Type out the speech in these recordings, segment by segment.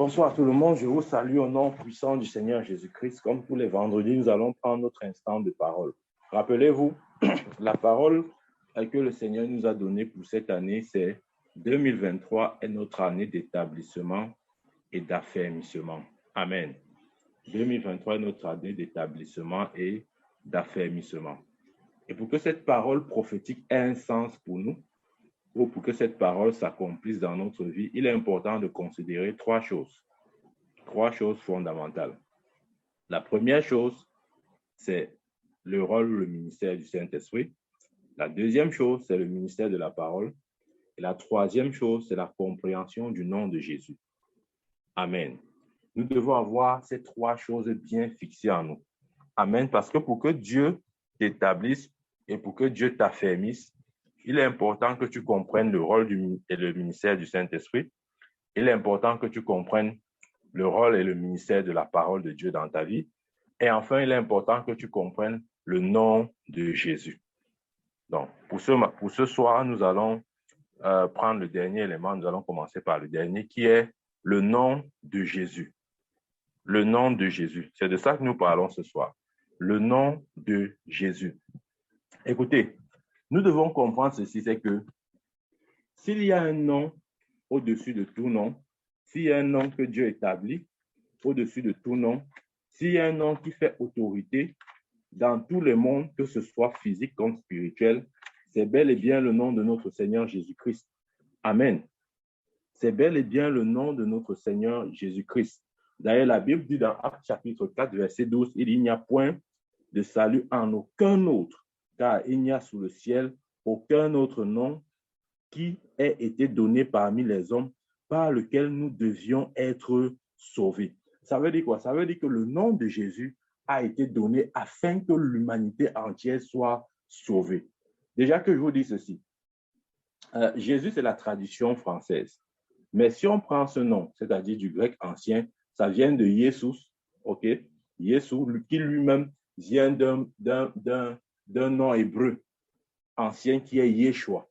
Bonsoir tout le monde, je vous salue au nom puissant du Seigneur Jésus-Christ. Comme tous les vendredis, nous allons prendre notre instant de parole. Rappelez-vous, la parole que le Seigneur nous a donnée pour cette année, c'est 2023 est notre année d'établissement et d'affermissement. Amen. 2023 est notre année d'établissement et d'affermissement. Et pour que cette parole prophétique ait un sens pour nous, ou pour que cette parole s'accomplisse dans notre vie, il est important de considérer trois choses fondamentales. La première chose, c'est le rôle, le ministère du Saint-Esprit. La deuxième chose, c'est le ministère de la parole. Et la troisième chose, c'est la compréhension du nom de Jésus. Amen. Nous devons avoir ces trois choses bien fixées en nous. Amen. Parce que pour que Dieu t'établisse et pour que Dieu t'affermisse, il est important que tu comprennes le rôle et le ministère du Saint-Esprit. Il est important que tu comprennes le rôle et le ministère de la parole de Dieu dans ta vie. Et enfin, il est important que tu comprennes le nom de Jésus. Donc, pour ce soir, nous allons prendre le dernier élément. Nous allons commencer par le dernier, qui est le nom de Jésus. Le nom de Jésus. C'est de ça que nous parlons ce soir. Le nom de Jésus. Écoutez, nous devons comprendre ceci, c'est que s'il y a un nom au-dessus de tout nom, s'il y a un nom que Dieu établit au-dessus de tout nom, s'il y a un nom qui fait autorité dans tout le monde, que ce soit physique comme spirituel, c'est bel et bien le nom de notre Seigneur Jésus-Christ. Amen. C'est bel et bien le nom de notre Seigneur Jésus-Christ. D'ailleurs, la Bible dit dans Actes chapitre 4, verset 12, il n'y a point de salut en aucun autre, car il n'y a sous le ciel aucun autre nom qui ait été donné parmi les hommes par lequel nous devions être sauvés. Ça veut dire quoi? Ça veut dire que le nom de Jésus a été donné afin que l'humanité entière soit sauvée. Déjà que je vous dis ceci, Jésus, c'est la tradition française. Mais si on prend ce nom, c'est-à-dire du grec ancien, ça vient de Jesus, ok? Jesus, qui lui-même vient d'un nom hébreu ancien qui est Yeshua.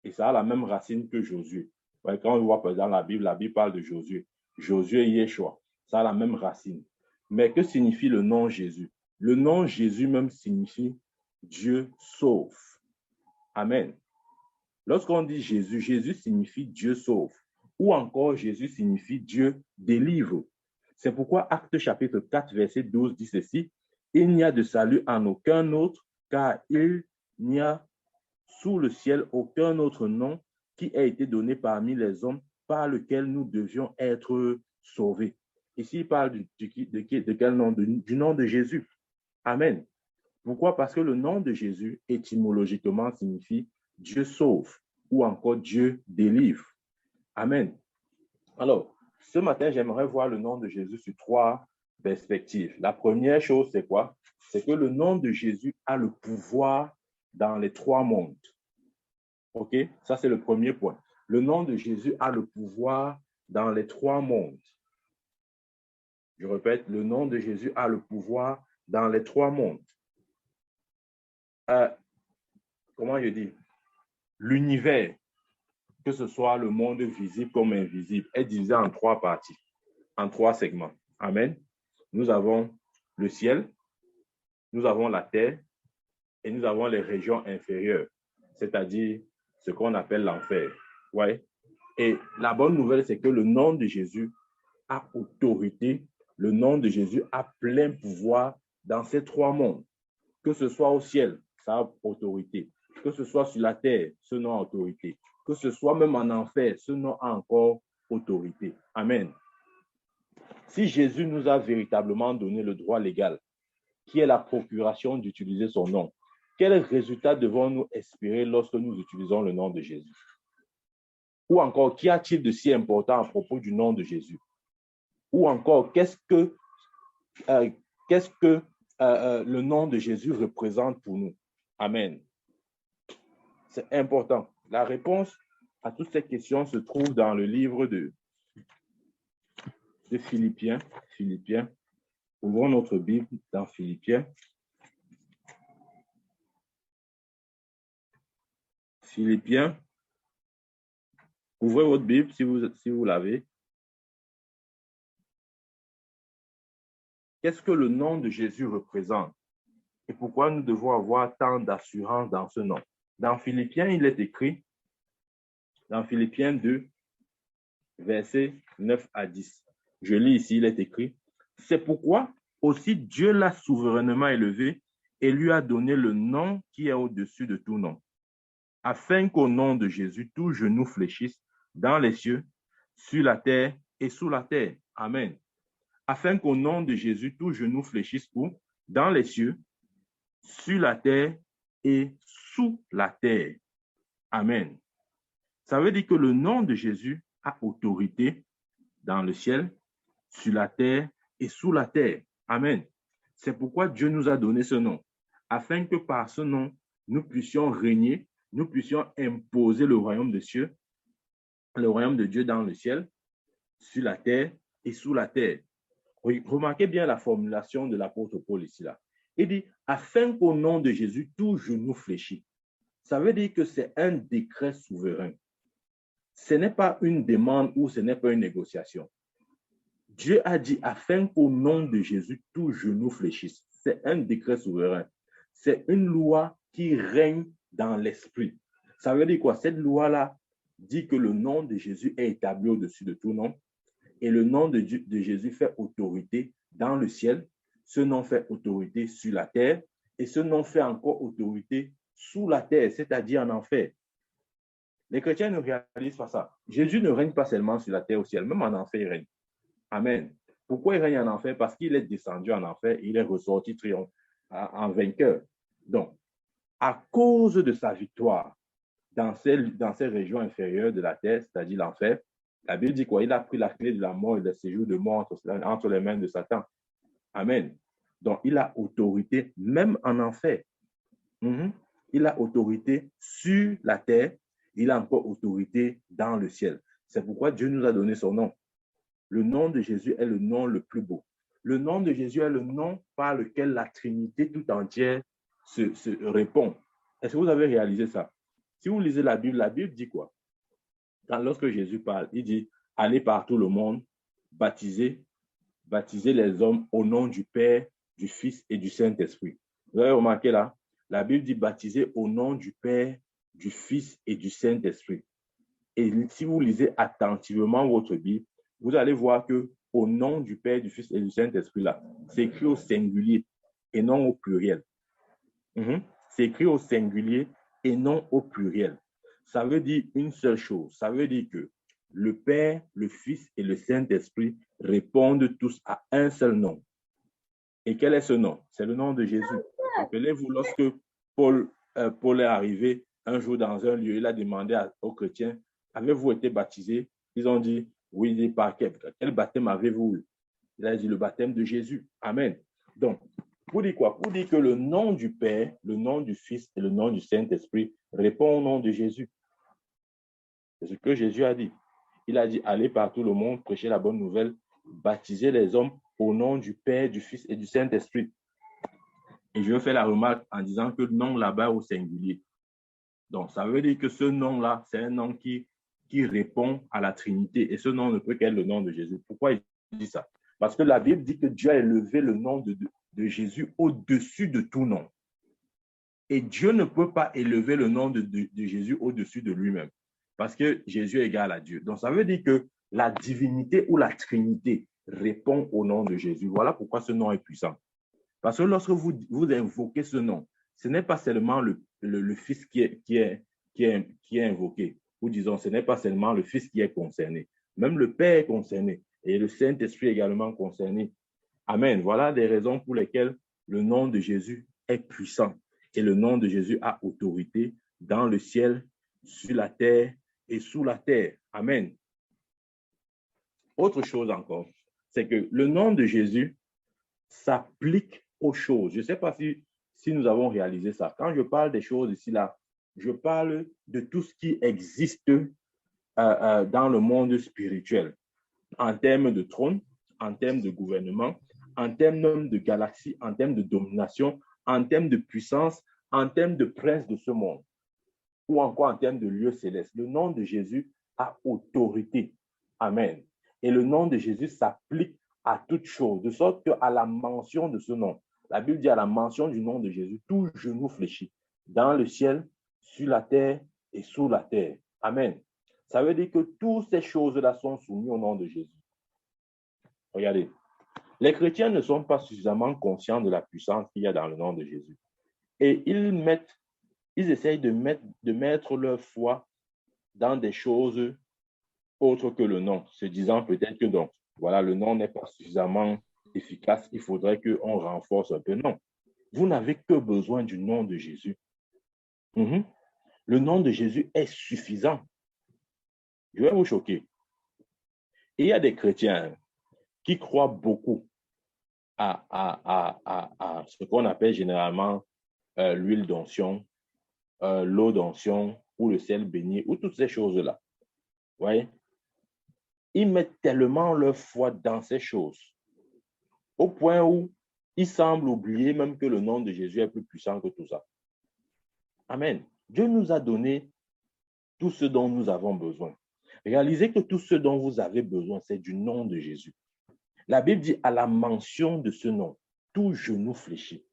Et ça a la même racine que Josué. Ouais, quand on voit par exemple la Bible parle de Josué. Josué et Yeshua, ça a la même racine. Mais que signifie le nom Jésus? Le nom Jésus même signifie Dieu sauve. Amen. Lorsqu'on dit Jésus, Jésus signifie Dieu sauve. Ou encore Jésus signifie Dieu délivre. C'est pourquoi Actes chapitre 4, verset 12 dit ceci. Il n'y a de salut en aucun autre, car il n'y a sous le ciel aucun autre nom qui ait été donné parmi les hommes par lequel nous devions être sauvés. Ici, il parle de quel nom? Du nom de Jésus. Amen. Pourquoi? Parce que le nom de Jésus, étymologiquement, signifie Dieu sauve ou encore Dieu délivre. Amen. Alors, ce matin, j'aimerais voir le nom de Jésus sur trois perspectives. La première chose, c'est quoi? C'est que le nom de Jésus a le pouvoir dans les trois mondes. OK? Ça, c'est le premier point. Le nom de Jésus a le pouvoir dans les trois mondes. Je répète, le nom de Jésus a le pouvoir dans les trois mondes. Comment je dis? L'univers, que ce soit le monde visible comme invisible, est divisé en trois parties, en trois segments. Amen. Nous avons le ciel, nous avons la terre et nous avons les régions inférieures, c'est-à-dire ce qu'on appelle l'enfer. Ouais. Et la bonne nouvelle, c'est que le nom de Jésus a autorité, le nom de Jésus a plein pouvoir dans ces trois mondes. Que ce soit au ciel, ça a autorité. Que ce soit sur la terre, ce nom a autorité. Que ce soit même en enfer, ce nom a encore autorité. Amen. Si Jésus nous a véritablement donné le droit légal, qui est la procuration d'utiliser son nom, quel résultat devons-nous espérer lorsque nous utilisons le nom de Jésus? Ou encore, qu'y a-t-il de si important à propos du nom de Jésus? Ou encore, qu'est-ce que le nom de Jésus représente pour nous? Amen. C'est important. La réponse à toutes ces questions se trouve dans le livre de Philippiens. Philippiens. Ouvrons notre Bible dans Philippiens. Philippiens. Ouvrez votre Bible si vous l'avez. qu'est-ce que le nom de Jésus représente et pourquoi nous devons avoir tant d'assurance dans ce nom. Dans Philippiens, il est écrit, dans Philippiens 2, versets 9 à 10. Je lis ici, il est écrit, « C'est pourquoi aussi Dieu l'a souverainement élevé et lui a donné le nom qui est au-dessus de tout nom, afin qu'au nom de Jésus, tout genou fléchisse dans les cieux, sur la terre et sous la terre. » Amen. Afin qu'au nom de Jésus, tout genou fléchisse où? Dans les cieux, sur la terre et sous la terre. Amen. Ça veut dire que le nom de Jésus a autorité dans le ciel, sur la terre et sous la terre. Amen. C'est pourquoi Dieu nous a donné ce nom, afin que par ce nom, nous puissions régner, nous puissions imposer le royaume de Dieu, le royaume de Dieu dans le ciel, sur la terre et sous la terre. Remarquez bien la formulation de l'apôtre Paul ici. Là. Il dit, afin qu'au nom de Jésus, tout genou fléchit. Ça veut dire que c'est un décret souverain. Ce n'est pas une demande ou ce n'est pas une négociation. Dieu a dit, afin qu'au nom de Jésus, tout genou fléchisse. C'est un décret souverain. C'est une loi qui règne dans l'esprit. Ça veut dire quoi? Cette loi-là dit que le nom de Jésus est établi au-dessus de tout nom. Et le nom de Jésus fait autorité dans le ciel. Ce nom fait autorité sur la terre. Et ce nom fait encore autorité sous la terre, c'est-à-dire en enfer. Les chrétiens ne réalisent pas ça. Jésus ne règne pas seulement sur la terre, au ciel, même en enfer, il règne. Amen. Pourquoi il règne en enfer? Parce qu'il est descendu en enfer, il est ressorti en vainqueur. Donc, à cause de sa victoire dans ces régions inférieures de la terre, c'est-à-dire l'enfer, la Bible dit quoi? Il a pris la clé de la mort et le séjour de mort entre les mains de Satan. Amen. Donc, il a autorité même en enfer. Il a autorité sur la terre. Il a encore autorité dans le ciel. C'est pourquoi Dieu nous a donné son nom. Le nom de Jésus est le nom le plus beau. Le nom de Jésus est le nom par lequel la Trinité tout entière se répond. Est-ce que vous avez réalisé ça? Si vous lisez la Bible dit quoi? Lorsque Jésus parle, il dit, allez par tout le monde, baptisez les hommes au nom du Père, du Fils et du Saint-Esprit. Vous avez remarqué là? La Bible dit baptisez au nom du Père, du Fils et du Saint-Esprit. Et si vous lisez attentivement votre Bible, vous allez voir que au nom du Père, du Fils et du Saint-Esprit là, c'est écrit au singulier et non au pluriel. C'est écrit au singulier et non au pluriel. Ça veut dire une seule chose. Ça veut dire que le Père, le Fils et le Saint-Esprit répondent tous à un seul nom. Et quel est ce nom? C'est le nom de Jésus. Rappelez-vous, lorsque Paul est arrivé un jour dans un lieu, il a demandé aux chrétiens, avez-vous été baptisés? Ils ont dit, oui, par quel baptême avez-vous eu? Il a dit, le baptême de Jésus. Amen. Donc, pour dire quoi? Pour dire que le nom du Père, le nom du Fils et le nom du Saint-Esprit répondent au nom de Jésus. C'est ce que Jésus a dit. Il a dit, allez par tout le monde, prêcher la bonne nouvelle, baptiser les hommes au nom du Père, du Fils et du Saint-Esprit. Et je vais faire la remarque en disant que le nom là-bas au singulier. Donc, ça veut dire que ce nom-là, c'est un nom qui répond à la Trinité. Et ce nom ne peut qu'être le nom de Jésus. Pourquoi il dit ça? Parce que la Bible dit que Dieu a élevé le nom de Jésus au-dessus de tout nom. Et Dieu ne peut pas élever le nom de Jésus au-dessus de lui-même. Parce que Jésus est égal à Dieu. Donc, ça veut dire que la divinité ou la Trinité répond au nom de Jésus. Voilà pourquoi ce nom est puissant. Parce que lorsque vous invoquez ce nom, ce n'est pas seulement le Fils qui est invoqué. Ou disons, ce n'est pas seulement le Fils qui est concerné. Même le Père est concerné. Et le Saint-Esprit est également concerné. Amen. Voilà des raisons pour lesquelles le nom de Jésus est puissant. Et le nom de Jésus a autorité dans le ciel, sur la terre et sous la terre. Amen. Autre chose encore, c'est que le nom de Jésus s'applique aux choses. Je ne sais pas si nous avons réalisé ça. Quand je parle des choses ici, là, je parle de tout ce qui existe dans le monde spirituel, en termes de trône, en termes de gouvernement, en termes de galaxies, en termes de domination, en termes de puissance, en termes de prince de ce monde, ou encore en termes de lieux célestes. Le nom de Jésus a autorité. Amen. Et le nom de Jésus s'applique à toute chose, de sorte qu'à la mention de ce nom, la Bible dit à la mention du nom de Jésus, tout genou fléchit, dans le ciel, sur la terre et sous la terre. Amen. Ça veut dire que toutes ces choses-là sont soumises au nom de Jésus. Regardez, les chrétiens ne sont pas suffisamment conscients de la puissance qu'il y a dans le nom de Jésus. Et ils essayent de mettre leur foi dans des choses autres que le nom, se disant peut-être que donc, voilà, le nom n'est pas suffisamment efficace, il faudrait qu'on renforce un peu. Non, vous n'avez que besoin du nom de Jésus. Le nom de Jésus est suffisant. Je vais vous choquer. Et il y a des chrétiens qui croient beaucoup à ce qu'on appelle généralement l'huile d'onction, l'eau d'onction ou le sel béni ou toutes ces choses-là. Vous voyez? Ils mettent tellement leur foi dans ces choses au point où ils semblent oublier même que le nom de Jésus est plus puissant que tout ça. Amen. Dieu nous a donné tout ce dont nous avons besoin. Réalisez que tout ce dont vous avez besoin, c'est du nom de Jésus. La Bible dit à la mention de ce nom, tout genou fléchit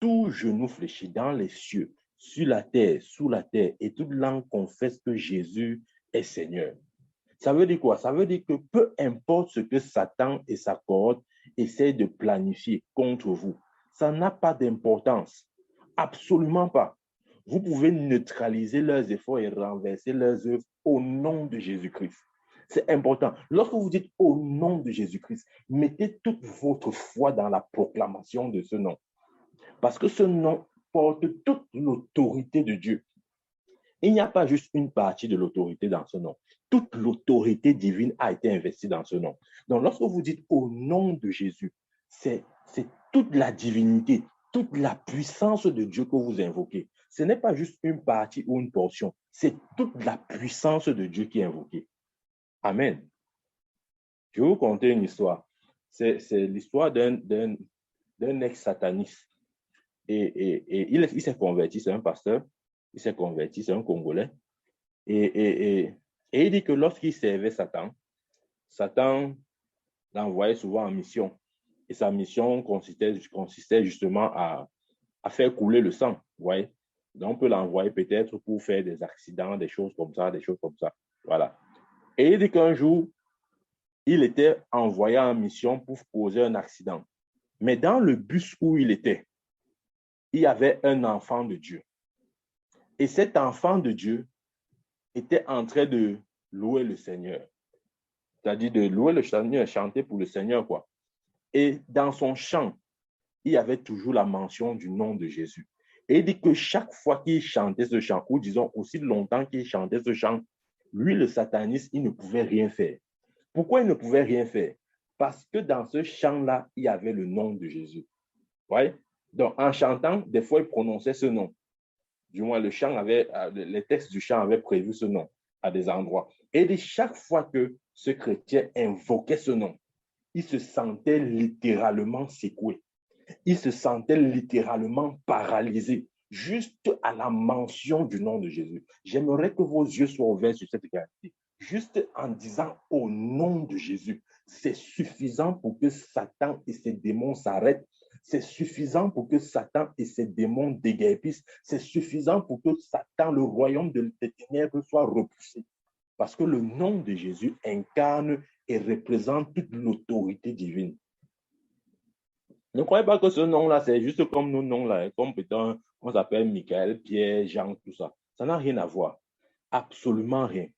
dans les cieux, sur la terre, sous la terre, et toute langue confesse que Jésus est Seigneur. Ça veut dire quoi? Ça veut dire que peu importe ce que Satan et sa cohorte essaient de planifier contre vous, ça n'a pas d'importance. Absolument pas. Vous pouvez neutraliser leurs efforts et renverser leurs œuvres au nom de Jésus-Christ. C'est important. Lorsque vous dites au nom de Jésus-Christ, mettez toute votre foi dans la proclamation de ce nom. Parce que ce nom porte toute l'autorité de Dieu. Il n'y a pas juste une partie de l'autorité dans ce nom. Toute l'autorité divine a été investie dans ce nom. Donc, lorsque vous dites au nom de Jésus, c'est toute la divinité, toute la puissance de Dieu que vous invoquez. Ce n'est pas juste une partie ou une portion, c'est toute la puissance de Dieu qui est invoquée. Amen. Je vais vous conter une histoire. C'est l'histoire d'un ex-sataniste. Et il s'est converti, c'est un pasteur. Il s'est converti, c'est un Congolais. Et il dit que lorsqu'il servait Satan, Satan l'envoyait souvent en mission. Et sa mission consistait justement à faire couler le sang. Vous voyez? Donc, on peut l'envoyer peut-être pour faire des accidents, des choses comme ça, Voilà. Et il dit qu'un jour, il était envoyé en mission pour causer un accident. Mais dans le bus où il était, il y avait un enfant de Dieu. Et cet enfant de Dieu était en train de louer le Seigneur. C'est-à-dire de louer le Seigneur, chanter pour le Seigneur, quoi. Et dans son chant, il y avait toujours la mention du nom de Jésus. Et il dit que chaque fois qu'il chantait ce chant, ou disons aussi longtemps qu'il chantait ce chant, lui, le sataniste, il ne pouvait rien faire. Pourquoi il ne pouvait rien faire? Parce que dans ce chant-là, il y avait le nom de Jésus. Vous voyez? Donc, en chantant, des fois, il prononçait ce nom. Du moins, les textes du chant avaient prévu ce nom à des endroits. Et chaque fois que ce chrétien invoquait ce nom, il se sentait littéralement secoué. Il se sentait littéralement paralysé, juste à la mention du nom de Jésus. J'aimerais que vos yeux soient ouverts sur cette réalité. Juste en disant au nom de Jésus, c'est suffisant pour que Satan et ses démons s'arrêtent. C'est suffisant pour que Satan et ses démons déguerpissent. C'est suffisant pour que Satan, le royaume des ténèbres, soit repoussé. Parce que le nom de Jésus incarne et représente toute l'autorité divine. Ne croyez pas que ce nom-là, c'est juste comme nos noms-là, comme peut-être on s'appelle Michael, Pierre, Jean, tout ça. Ça n'a rien à voir. Absolument rien.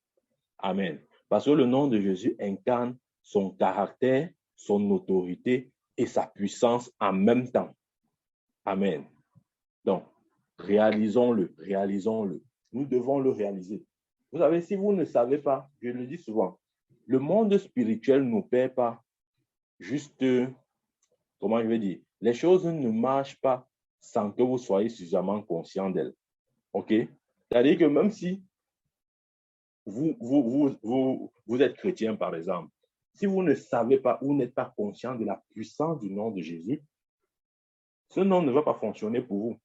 Amen. Parce que le nom de Jésus incarne son caractère, son autorité et sa puissance en même temps. Amen. Donc, réalisons-le. Nous devons le réaliser. Vous savez, si vous ne savez pas, je le dis souvent, le monde spirituel ne perd pas juste, comment je vais dire, les choses ne marchent pas sans que vous soyez suffisamment conscient d'elles. OK? C'est-à-dire que même si vous êtes chrétien, par exemple, si vous ne savez pas ou n'êtes pas conscient de la puissance du nom de Jésus, ce nom ne va pas fonctionner pour vous.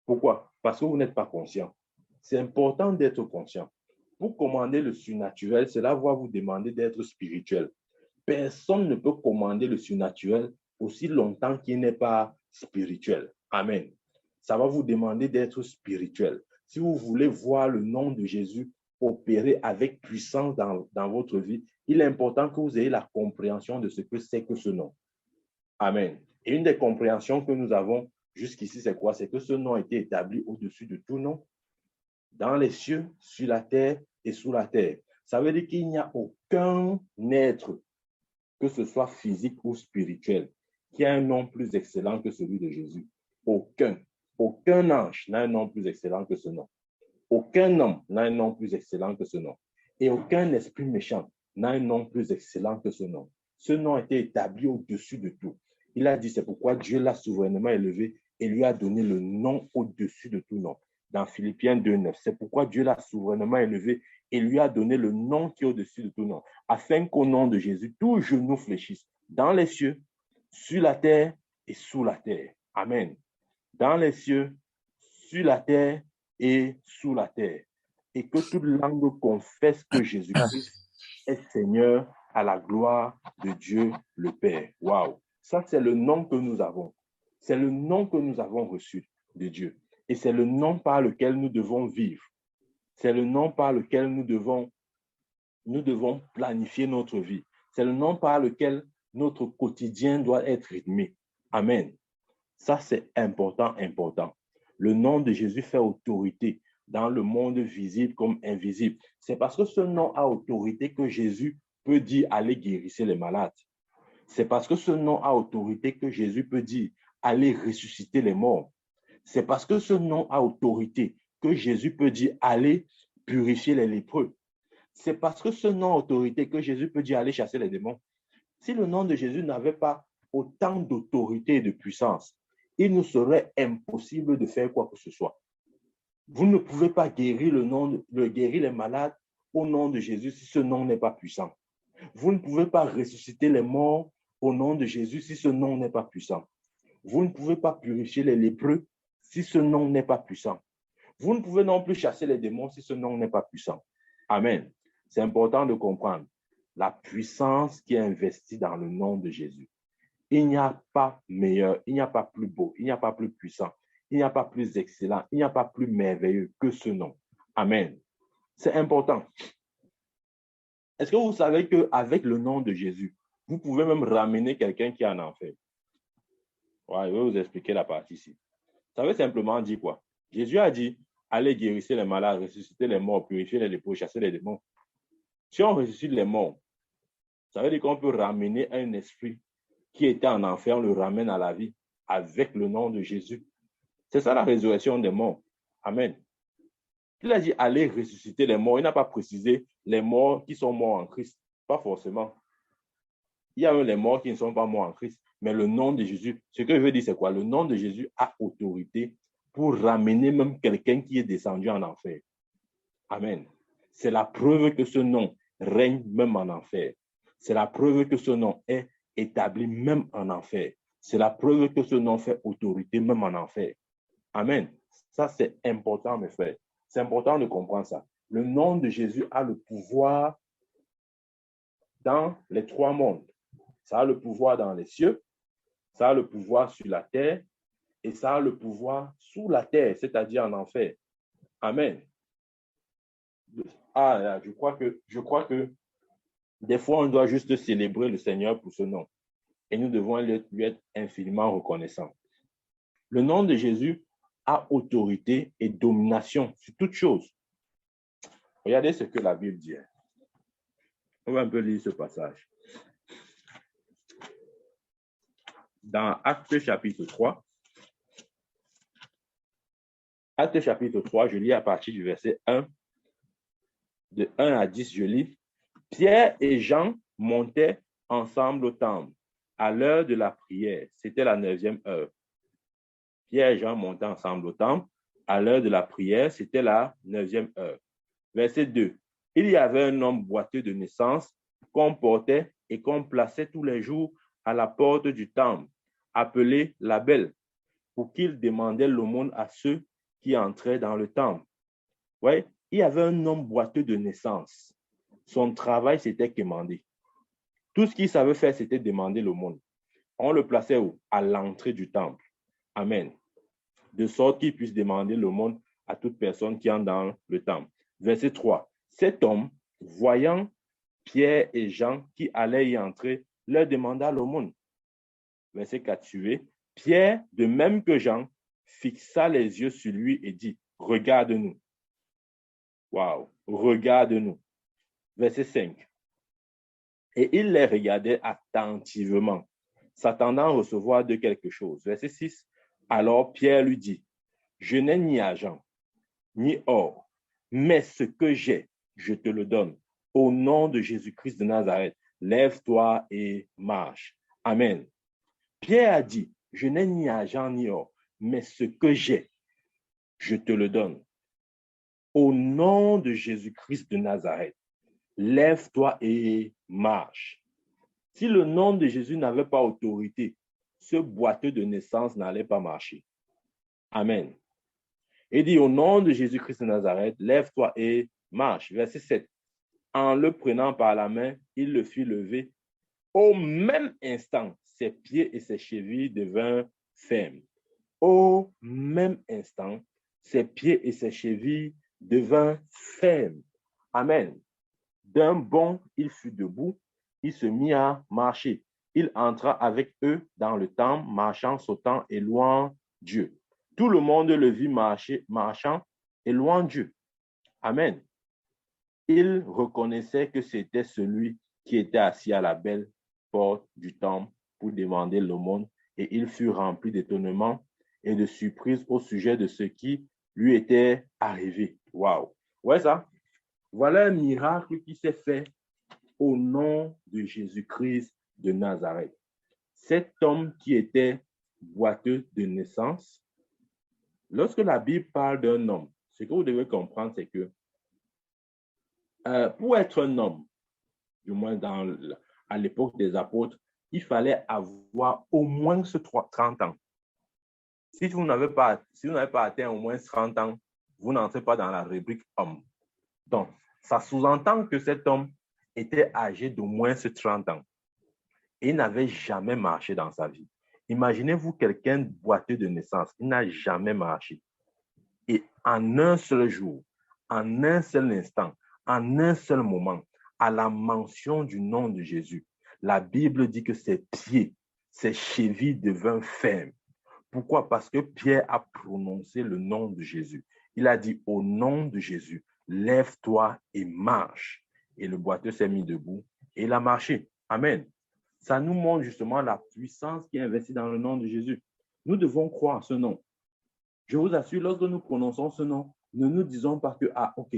Pourquoi? Parce que vous n'êtes pas conscient. C'est important d'être conscient. Pour commander le surnaturel, cela va vous demander d'être spirituel. personne ne peut commander le surnaturel aussi longtemps qu'il n'est pas spirituel. Amen. Ça va vous demander d'être spirituel. Si vous voulez voir le nom de Jésus opérer avec puissance dans votre vie, il est important que vous ayez la compréhension de ce que c'est que ce nom. Amen. Et une des compréhensions que nous avons jusqu'ici, c'est quoi? C'est que ce nom a été établi au-dessus de tout nom, dans les cieux, sur la terre et sous la terre. Ça veut dire qu'il n'y a aucun être, que ce soit physique ou spirituel, qui a un nom plus excellent que celui de Jésus. Aucun. Aucun ange n'a un nom plus excellent que ce nom. Aucun homme n'a un nom plus excellent que ce nom. Et aucun esprit méchant n'a un nom plus excellent que ce nom. Ce nom a été établi au-dessus de tout. Il a dit, c'est pourquoi Dieu l'a souverainement élevé et lui a donné le nom au-dessus de tout nom. Dans Philippiens 2,9, c'est pourquoi Dieu l'a souverainement élevé et lui a donné le nom qui est au-dessus de tout nom, afin qu'au nom de Jésus, tout genou fléchisse dans les cieux, sur la terre et sous la terre. Amen. Dans les cieux, sur la terre et sous la terre. Et que toute langue confesse que Jésus-Christ est Seigneur à la gloire de Dieu le Père. Waouh! Ça, c'est le nom que nous avons. C'est le nom que nous avons reçu de Dieu. Et c'est le nom par lequel nous devons vivre. C'est le nom par lequel nous devons planifier notre vie. C'est le nom par lequel notre quotidien doit être rythmé. Amen. Ça, c'est important, important. Le nom de Jésus fait autorité dans le monde visible comme invisible. C'est parce que ce nom a autorité que Jésus peut dire « allez guérir les malades ». C'est parce que ce nom a autorité que Jésus peut dire « allez ressusciter les morts ». C'est parce que ce nom a autorité que Jésus peut dire « allez purifier les lépreux ». C'est parce que ce nom a autorité que Jésus peut dire « allez chasser les démons ». Si le nom de Jésus n'avait pas autant d'autorité et de puissance, il nous serait impossible de faire quoi que ce soit. Vous ne pouvez pas guérir guérir les malades au nom de Jésus si ce nom n'est pas puissant. Vous ne pouvez pas ressusciter les morts au nom de Jésus si ce nom n'est pas puissant. Vous ne pouvez pas purifier les lépreux si ce nom n'est pas puissant. Vous ne pouvez non plus chasser les démons si ce nom n'est pas puissant. Amen. C'est important de comprendre la puissance qui est investie dans le nom de Jésus. Il n'y a pas meilleur, il n'y a pas plus beau, il n'y a pas plus puissant, il n'y a pas plus excellent, il n'y a pas plus merveilleux que ce nom. Amen. C'est important. Est-ce que vous savez qu'avec le nom de Jésus, vous pouvez même ramener quelqu'un qui est en enfer? Ouais, je vais vous expliquer la partie ici. Ça veut simplement dire quoi? Jésus a dit, allez guérir les malades, ressusciter les morts, purifier les lépreux, chasser les démons. Si on ressuscite les morts, ça veut dire qu'on peut ramener un esprit qui était en enfer, on le ramène à la vie avec le nom de Jésus. C'est ça la résurrection des morts. Amen. Il a dit, allez ressusciter les morts. Il n'a pas précisé les morts qui sont morts en Christ. Pas forcément. Il y a les morts qui ne sont pas morts en Christ. Mais le nom de Jésus, ce que je veux dire, c'est quoi? Le nom de Jésus a autorité pour ramener même quelqu'un qui est descendu en enfer. Amen. C'est la preuve que ce nom règne même en enfer. C'est la preuve que ce nom est établi même en enfer. C'est la preuve que ce nom fait autorité même en enfer. Amen. Ça, c'est important, mes frères. C'est important de comprendre ça. Le nom de Jésus a le pouvoir dans les trois mondes. Ça a le pouvoir dans les cieux, ça a le pouvoir sur la terre et ça a le pouvoir sous la terre, c'est-à-dire en enfer. Amen. Ah, je crois que des fois, on doit juste célébrer le Seigneur pour ce nom. Et nous devons lui être infiniment reconnaissants. Le nom de Jésus a autorité et domination sur toute chose. Regardez ce que la Bible dit. On va un peu lire ce passage. Dans Actes chapitre 3, je lis à partir du verset 1. De 1 à 10, je lis. Pierre et Jean montaient ensemble au temple à l'heure de la prière. C'était la 9e heure. Pierre et Jean montaient ensemble au temple à l'heure de la prière. C'était la 9e heure. Verset 2. Il y avait un homme boiteux de naissance qu'on portait et qu'on plaçait tous les jours à la porte du temple, appelé la Belle, pour qu'il demandait l'aumône à ceux qui entraient dans le temple. Ouais, il y avait un homme boiteux de naissance. Son travail, c'était quémander. Tout ce qu'il savait faire, c'était demander l'aumône. On le plaçait où? À l'entrée du temple. Amen. De sorte qu'il puisse demander l'aumône à toute personne qui entre dans le temple. Verset 3. Cet homme, voyant Pierre et Jean qui allaient y entrer, leur demanda l'aumône. Verset 4 suivant. Pierre, de même que Jean, fixa les yeux sur lui et dit, regarde-nous. Waouh, regarde-nous. Verset 5. Et il les regardait attentivement, s'attendant à recevoir de quelque chose. Verset 6. Alors Pierre lui dit, je n'ai ni argent, ni or, mais ce que j'ai, je te le donne. Au nom de Jésus-Christ de Nazareth, lève-toi et marche. Amen. Pierre a dit, je n'ai ni argent ni or, mais ce que j'ai, je te le donne. Au nom de Jésus-Christ de Nazareth, lève-toi et marche. Si le nom de Jésus n'avait pas autorité, ce boiteux de naissance n'allait pas marcher. Amen. Et dit, au nom de Jésus-Christ de Nazareth, lève-toi et marche. Verset 7. En le prenant par la main, il le fit lever. Au même instant, ses pieds et ses chevilles devinrent fermes. Au même instant, ses pieds et ses chevilles devinrent fermes. Amen. D'un bond, il fut debout, il se mit à marcher. Il entra avec eux dans le temple, marchant, sautant et louant Dieu. Tout le monde le vit marchant et louant Dieu. Amen. Il reconnaissait que c'était celui qui était assis à la belle porte du temple pour demander l'aumône, et il fut rempli d'étonnement et de surprise au sujet de ce qui lui était arrivé. Waouh! Ouais, ça? Voilà un miracle qui s'est fait au nom de Jésus-Christ de Nazareth. Cet homme qui était boiteux de naissance, lorsque la Bible parle d'un homme, ce que vous devez comprendre, c'est que pour être un homme, du moins à l'époque des apôtres, il fallait avoir au moins 30 ans. Si vous n'avez pas atteint au moins 30 ans, vous n'entrez pas dans la rubrique homme. Donc, ça sous-entend que cet homme était âgé d'au moins 30 ans et n'avait jamais marché dans sa vie. Imaginez-vous quelqu'un boiteux de naissance, il n'a jamais marché. Et en un seul jour, en un seul instant, en un seul moment, à la mention du nom de Jésus, la Bible dit que ses pieds, ses chevilles devinrent fermes. Pourquoi? Parce que Pierre a prononcé le nom de Jésus. Il a dit, au nom de Jésus, lève-toi et marche. Et le boiteux s'est mis debout et il a marché. Amen. Ça nous montre justement la puissance qui est investie dans le nom de Jésus. Nous devons croire ce nom. Je vous assure, lorsque nous prononçons ce nom, ne nous disons pas que, ah, ok,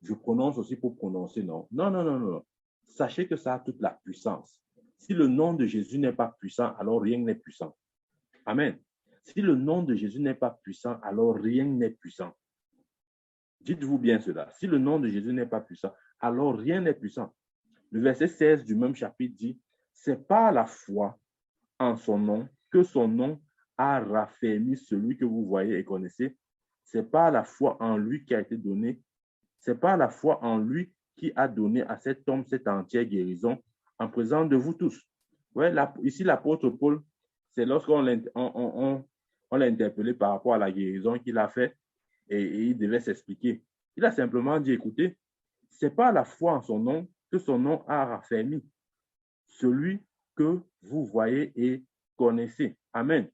je prononce aussi pour prononcer non. Non, non, non, non. Sachez que ça a toute la puissance. Si le nom de Jésus n'est pas puissant, alors rien n'est puissant. Amen. Si le nom de Jésus n'est pas puissant, alors rien n'est puissant. Dites-vous bien cela. Si le nom de Jésus n'est pas puissant, alors rien n'est puissant. Le verset 16 du même chapitre dit, c'est par la foi en son nom que son nom a raffermi celui que vous voyez et connaissez. C'est par la foi en lui qui a été donné. C'est par la foi en lui qui a donné à cet homme cette entière guérison en présence de vous tous. Ouais, ici, l'apôtre Paul, c'est lorsqu'on l'a interpellé par rapport à la guérison qu'il a faite et il devait s'expliquer. Il a simplement dit, écoutez, c'est par la foi en son nom que son nom a raffermi celui que vous voyez et connaissez. Amen.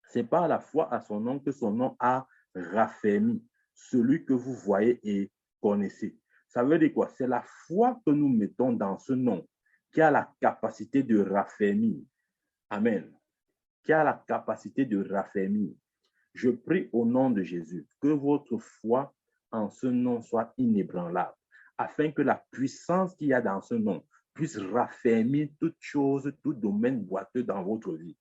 C'est par la foi à son nom que son nom a raffermi celui que vous voyez et connaissez. Ça veut dire quoi? C'est la foi que nous mettons dans ce nom qui a la capacité de raffermir. Amen. Qui a la capacité de raffermir. Je prie au nom de Jésus que votre foi en ce nom soit inébranlable, afin que la puissance qu'il y a dans ce nom puisse raffermir toute chose, tout domaine boiteux dans votre vie.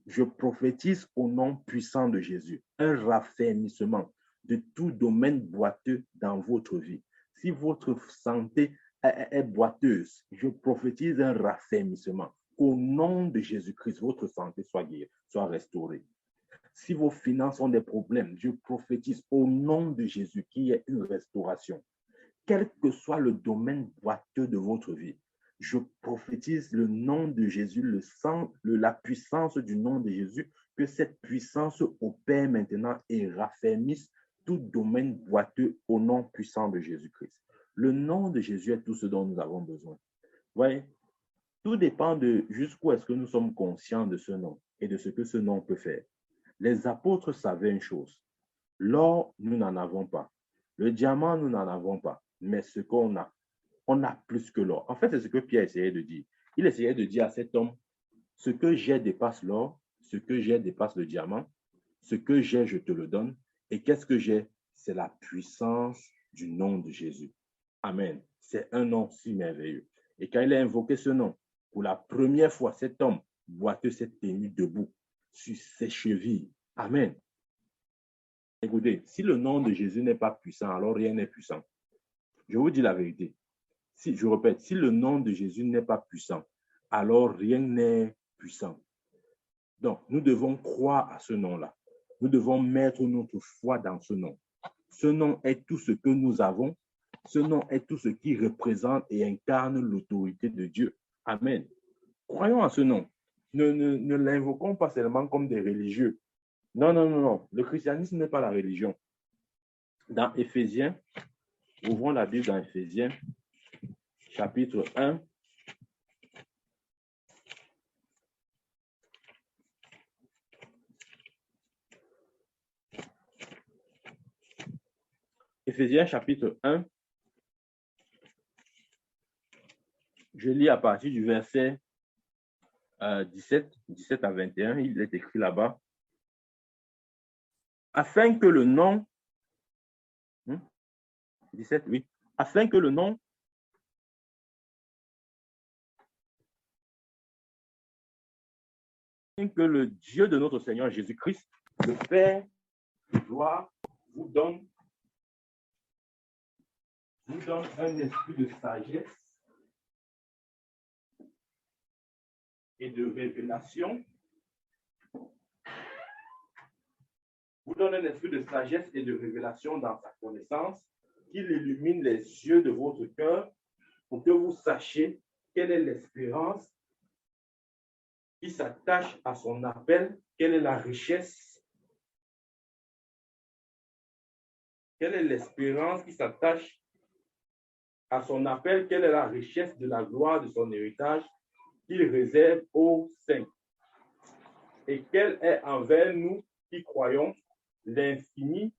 Je prophétise au nom puissant de Jésus un raffermissement de tout domaine boiteux dans votre vie. Si votre santé est boiteuse, je prophétise un raffermissement. Au nom de Jésus-Christ, votre santé soit guérie, soit restaurée. Si vos finances ont des problèmes, je prophétise au nom de Jésus qu'il y ait une restauration. Quel que soit le domaine boiteux de votre vie, je prophétise le nom de Jésus, la puissance du nom de Jésus, que cette puissance opère maintenant et raffermisse tout domaine boiteux au nom puissant de Jésus-Christ. Le nom de Jésus est tout ce dont nous avons besoin. Voyez, tout dépend de jusqu'où est-ce que nous sommes conscients de ce nom et de ce que ce nom peut faire. Les apôtres savaient une chose. L'or, nous n'en avons pas. Le diamant, nous n'en avons pas. Mais ce qu'on a, on a plus que l'or. En fait, c'est ce que Pierre essayait de dire. Il essayait de dire à cet homme, ce que j'ai dépasse l'or, ce que j'ai dépasse le diamant, ce que j'ai, je te le donne. Et qu'est-ce que j'ai? C'est la puissance du nom de Jésus. Amen. C'est un nom si merveilleux. Et quand il a invoqué ce nom, pour la première fois, cet homme boiteux s'est tenu debout sur ses chevilles. Amen. Écoutez, si le nom de Jésus n'est pas puissant, alors rien n'est puissant. Je vous dis la vérité. Je répète, si le nom de Jésus n'est pas puissant, alors rien n'est puissant. Donc, nous devons croire à ce nom-là. Nous devons mettre notre foi dans ce nom. Ce nom est tout ce que nous avons. Ce nom est tout ce qui représente et incarne l'autorité de Dieu. Amen. Croyons à ce nom. Ne l'invoquons pas seulement comme des religieux. Non, non, non, non. Le christianisme n'est pas la religion. Dans Éphésiens, ouvrons la Bible dans Éphésiens, chapitre 1. Éphésiens, chapitre 1. Je lis à partir du verset 17 à 21. Il est écrit là-bas. Afin que le nom, 17, oui, afin que le nom que le Dieu de notre Seigneur Jésus-Christ, le Père de gloire, vous donne un esprit de sagesse et de révélation. Vous donne un esprit de sagesse et de révélation dans sa connaissance, qu'il illumine les yeux de votre cœur pour que vous sachiez quelle est l'espérance qui s'attache à son appel, quelle est la richesse, quelle est l'espérance qui s'attache à son appel, quelle est la richesse de la gloire de son héritage qu'il réserve aux saints, et quelle est envers nous qui croyons l'infini,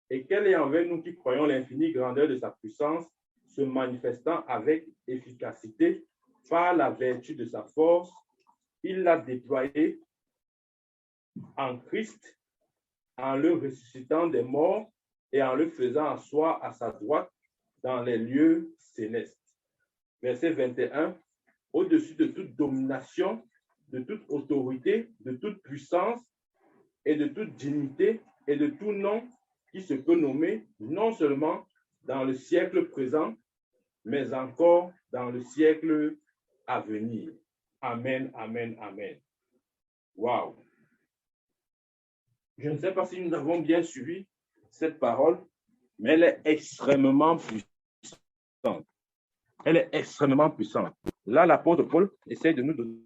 l'infinie grandeur de sa puissance, se manifestant avec efficacité par la vertu de sa force. Il l'a déployé en Christ, en le ressuscitant des morts et en le faisant asseoir à sa droite dans les lieux célestes. Verset 21. Au-dessus de toute domination, de toute autorité, de toute puissance et de toute dignité et de tout nom qui se peut nommer, non seulement dans le siècle présent, mais encore dans le siècle à venir. Amen, amen, amen. Wow. Je ne sais pas si nous avons bien suivi cette parole, mais elle est extrêmement puissante. Elle est extrêmement puissante. Là, l'apôtre Paul essaie de nous donner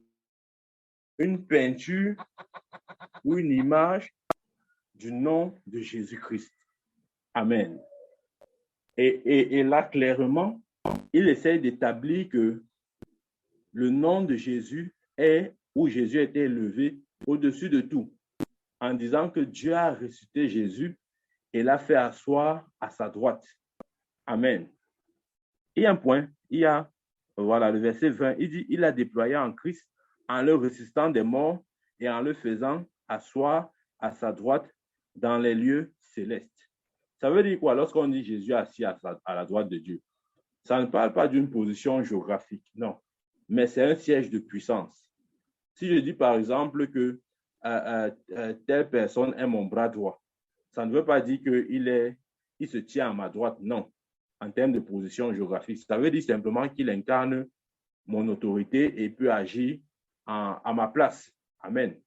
une peinture ou une image du nom de Jésus-Christ. Amen. Et là, clairement, il essaie d'établir que le nom de Jésus est où Jésus a été élevé au-dessus de tout, en disant que Dieu a ressuscité Jésus et l'a fait asseoir à sa droite. Amen. Il y a un point, voilà, le verset 20, il dit, il a déployé en Christ en le ressuscitant des morts et en le faisant asseoir à sa droite dans les lieux célestes. Ça veut dire quoi? Lorsqu'on dit Jésus assis à la droite de Dieu, ça ne parle pas d'une position géographique, non, mais c'est un siège de puissance. Si je dis par exemple que telle personne est mon bras droit, ça ne veut pas dire qu'il se tient à ma droite, non, en termes de position géographique. Ça veut dire simplement qu'il incarne mon autorité et peut agir à ma place. Amen.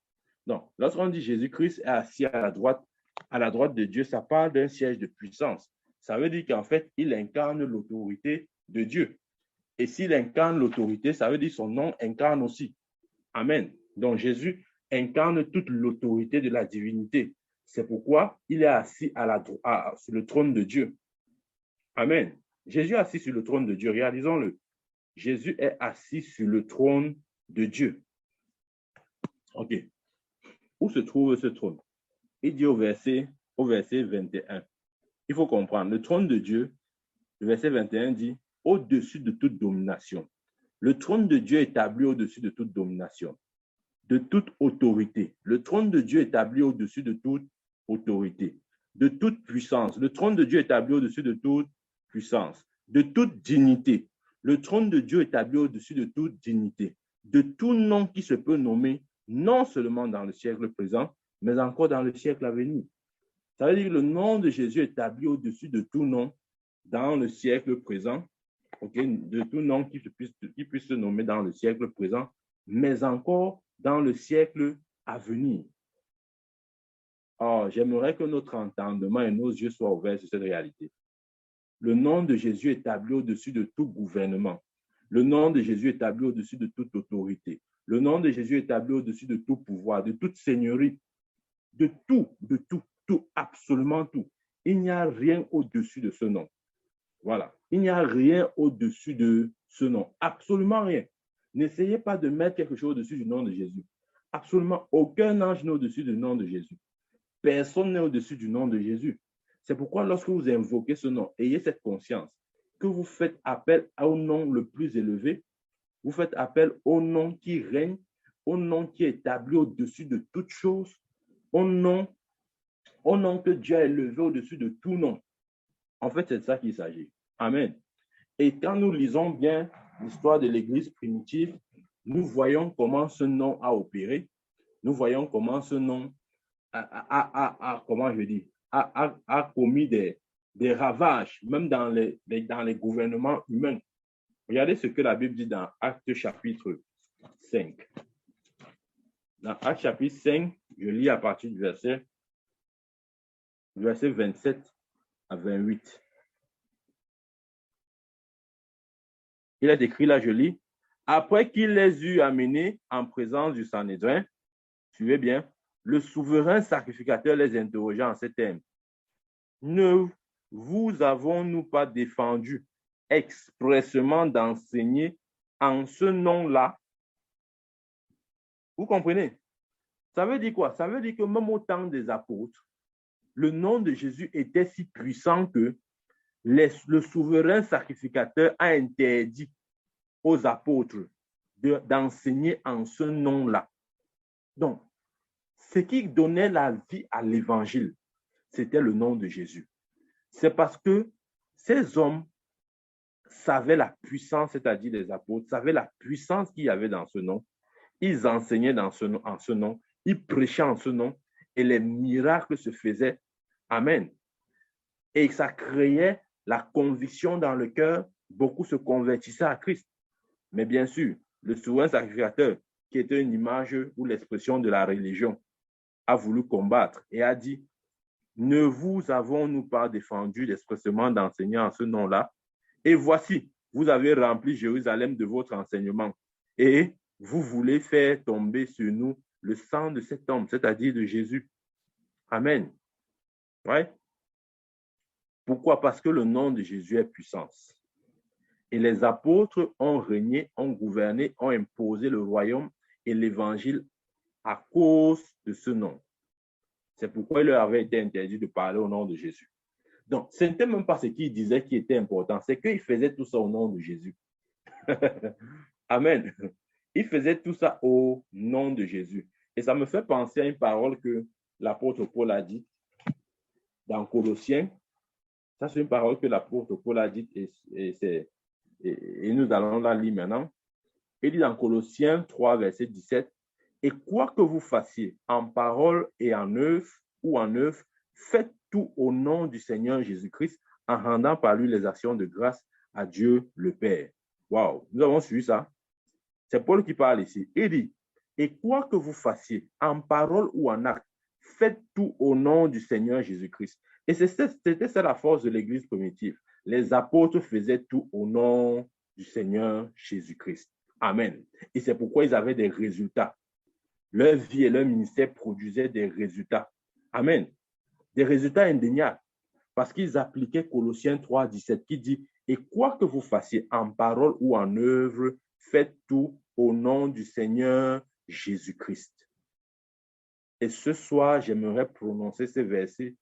Donc, lorsqu'on dit Jésus-Christ est assis à la droite de Dieu, ça parle d'un siège de puissance. Ça veut dire qu'en fait, il incarne l'autorité de Dieu. Et s'il incarne l'autorité, ça veut dire son nom incarne aussi. Amen. Donc Jésus incarne toute l'autorité de la divinité. C'est pourquoi il est assis sur le trône de Dieu. Amen. Jésus est assis sur le trône de Dieu. Réalisons-le. Jésus est assis sur le trône de Dieu. OK. Où se trouve ce trône? Il dit au verset 21. Il faut comprendre. Le trône de Dieu, le verset 21 dit, au-dessus de toute domination. Le trône de Dieu est établi au-dessus de toute domination, de toute autorité. Le trône de Dieu est établi au-dessus de toute autorité, de toute puissance. Le trône de Dieu est établi au-dessus de toute puissance, de toute dignité. Le trône de Dieu est établi au-dessus de toute dignité, de tout nom qui se peut nommer, non seulement dans le siècle présent, mais encore dans le siècle à venir. Ça veut dire que le nom de Jésus est établi au-dessus de tout nom dans le siècle présent, okay, de tout nom qui puisse se nommer dans le siècle présent, mais encore dans le siècle à venir. Oh, j'aimerais que notre entendement et nos yeux soient ouverts sur cette réalité. Le nom de Jésus est établi au-dessus de tout gouvernement. Le nom de Jésus est établi au-dessus de toute autorité. Le nom de Jésus est établi au-dessus de tout pouvoir, de toute seigneurie, de tout, absolument tout. Il n'y a rien au-dessus de ce nom. Voilà. Il n'y a rien au-dessus de ce nom. Absolument rien. N'essayez pas de mettre quelque chose au-dessus du nom de Jésus. Absolument aucun ange n'est au-dessus du nom de Jésus. Personne n'est au-dessus du nom de Jésus. C'est pourquoi lorsque vous invoquez ce nom, ayez cette conscience que vous faites appel au nom le plus élevé, vous faites appel au nom qui règne, au nom qui est établi au-dessus de toute chose, au nom que Dieu a élevé au-dessus de tout nom. En fait, c'est de ça qu'il s'agit. Amen. Et quand nous lisons bien l'histoire de l'Église primitive, nous voyons comment ce nom a opéré. Nous voyons comment ce nom a commis des ravages, même dans les gouvernements humains. Regardez ce que la Bible dit dans Actes chapitre 5. Dans Actes chapitre 5, je lis à partir du verset 27 à 28. Il est écrit là, je lis, après qu'il les eut amenés en présence du Sanhédrin, suivez bien, le souverain sacrificateur les interrogea en ces termes. Ne vous avons-nous pas défendu expressément d'enseigner en ce nom-là? Vous comprenez? Ça veut dire quoi? Ça veut dire que même au temps des apôtres, le nom de Jésus était si puissant que le souverain sacrificateur a interdit aux apôtres d'enseigner en ce nom-là. Donc, ce qui donnait la vie à l'évangile, c'était le nom de Jésus. C'est parce que ces hommes savaient la puissance, c'est-à-dire les apôtres, savaient la puissance qu'il y avait dans ce nom. Ils enseignaient en ce nom, ils prêchaient en ce nom, et les miracles se faisaient. Amen. Et ça créait la conviction dans le cœur. Beaucoup se convertissaient à Christ. Mais bien sûr, le souverain sacrificateur, qui était une image ou l'expression de la religion, a voulu combattre et a dit, ne vous avons-nous pas défendu expressément d'enseigner en ce nom-là? Et voici, vous avez rempli Jérusalem de votre enseignement et vous voulez faire tomber sur nous le sang de cet homme, c'est-à-dire de Jésus. Amen. Ouais. Pourquoi? Parce que le nom de Jésus est puissance. Et les apôtres ont régné, ont gouverné, ont imposé le royaume et l'évangile à cause de ce nom. C'est pourquoi il leur avait été interdit de parler au nom de Jésus. Donc, ce n'était même pas ce qu'ils disaient qui était important, c'est qu'ils faisaient tout ça au nom de Jésus. Amen. Ils faisaient tout ça au nom de Jésus. Et ça me fait penser à une parole que l'apôtre Paul a dite dans Colossiens. Ça, c'est une parole que l'apôtre Paul a dite et nous allons la lire maintenant. Il dit dans Colossiens 3, verset 17, « Et quoi que vous fassiez, en parole et en œuvre ou en œuvre, faites tout au nom du Seigneur Jésus-Christ, en rendant par lui les actions de grâce à Dieu le Père. » Wow, nous avons suivi ça. C'est Paul qui parle ici. Il dit, « Et quoi que vous fassiez, en parole ou en acte, faites tout au nom du Seigneur Jésus-Christ. » Et c'était ça la force de l'Église primitive. Les apôtres faisaient tout au nom du Seigneur Jésus-Christ. Amen. Et c'est pourquoi ils avaient des résultats. Leur vie et leur ministère produisaient des résultats. Amen. Des résultats indéniables. Parce qu'ils appliquaient Colossiens 3, 17 qui dit « Et quoi que vous fassiez en parole ou en œuvre, faites tout au nom du Seigneur Jésus-Christ. » Et ce soir, j'aimerais prononcer ces versets.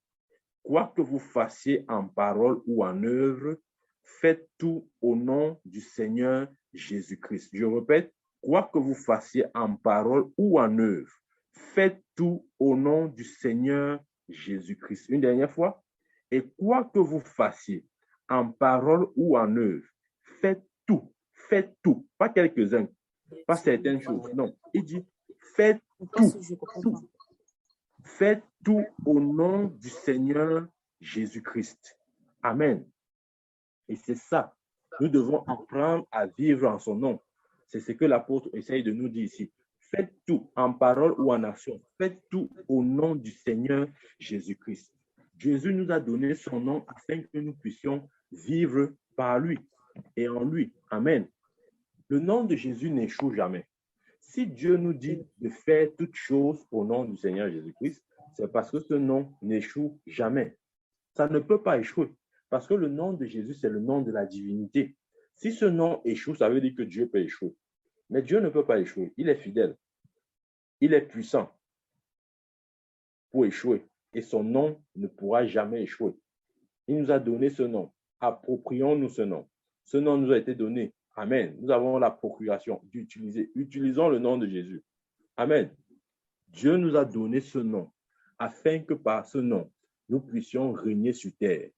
Quoi que vous fassiez en parole ou en œuvre, faites tout au nom du Seigneur Jésus-Christ. Je répète, quoi que vous fassiez en parole ou en œuvre, faites tout au nom du Seigneur Jésus-Christ. Une dernière fois. Et quoi que vous fassiez en parole ou en œuvre, faites tout, pas quelques-uns, pas certaines choses. Non, il dit, faites tout. Faites tout au nom du Seigneur Jésus-Christ. Amen. Et c'est ça. Nous devons apprendre à vivre en son nom. C'est ce que l'apôtre essaye de nous dire ici. Faites tout en parole ou en action. Faites tout au nom du Seigneur Jésus-Christ. Jésus nous a donné son nom afin que nous puissions vivre par lui et en lui. Amen. Le nom de Jésus n'échoue jamais. Si Dieu nous dit de faire toutes choses au nom du Seigneur Jésus-Christ, c'est parce que ce nom n'échoue jamais. Ça ne peut pas échouer. Parce que le nom de Jésus, c'est le nom de la divinité. Si ce nom échoue, ça veut dire que Dieu peut échouer. Mais Dieu ne peut pas échouer. Il est fidèle. Il est puissant pour échouer. Et son nom ne pourra jamais échouer. Il nous a donné ce nom. Approprions-nous ce nom. Ce nom nous a été donné. Amen. Nous avons la procuration d'utiliser. Utilisons le nom de Jésus. Amen. Dieu nous a donné ce nom afin que par ce nom, nous puissions régner sur terre.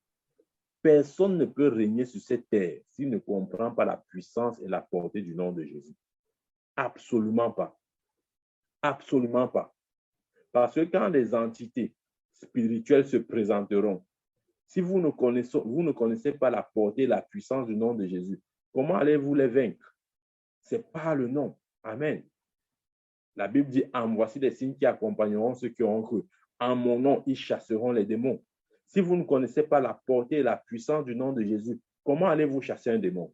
Personne ne peut régner sur cette terre s'il ne comprend pas la puissance et la portée du nom de Jésus. Absolument pas. Absolument pas. Parce que quand les entités spirituelles se présenteront, si vous ne connaissez pas la portée et la puissance du nom de Jésus, comment allez-vous les vaincre? C'est par le nom. Amen. La Bible dit, en voici les signes qui accompagneront ceux qui ont cru. En mon nom, ils chasseront les démons. Si vous ne connaissez pas la portée et la puissance du nom de Jésus, comment allez-vous chasser un démon?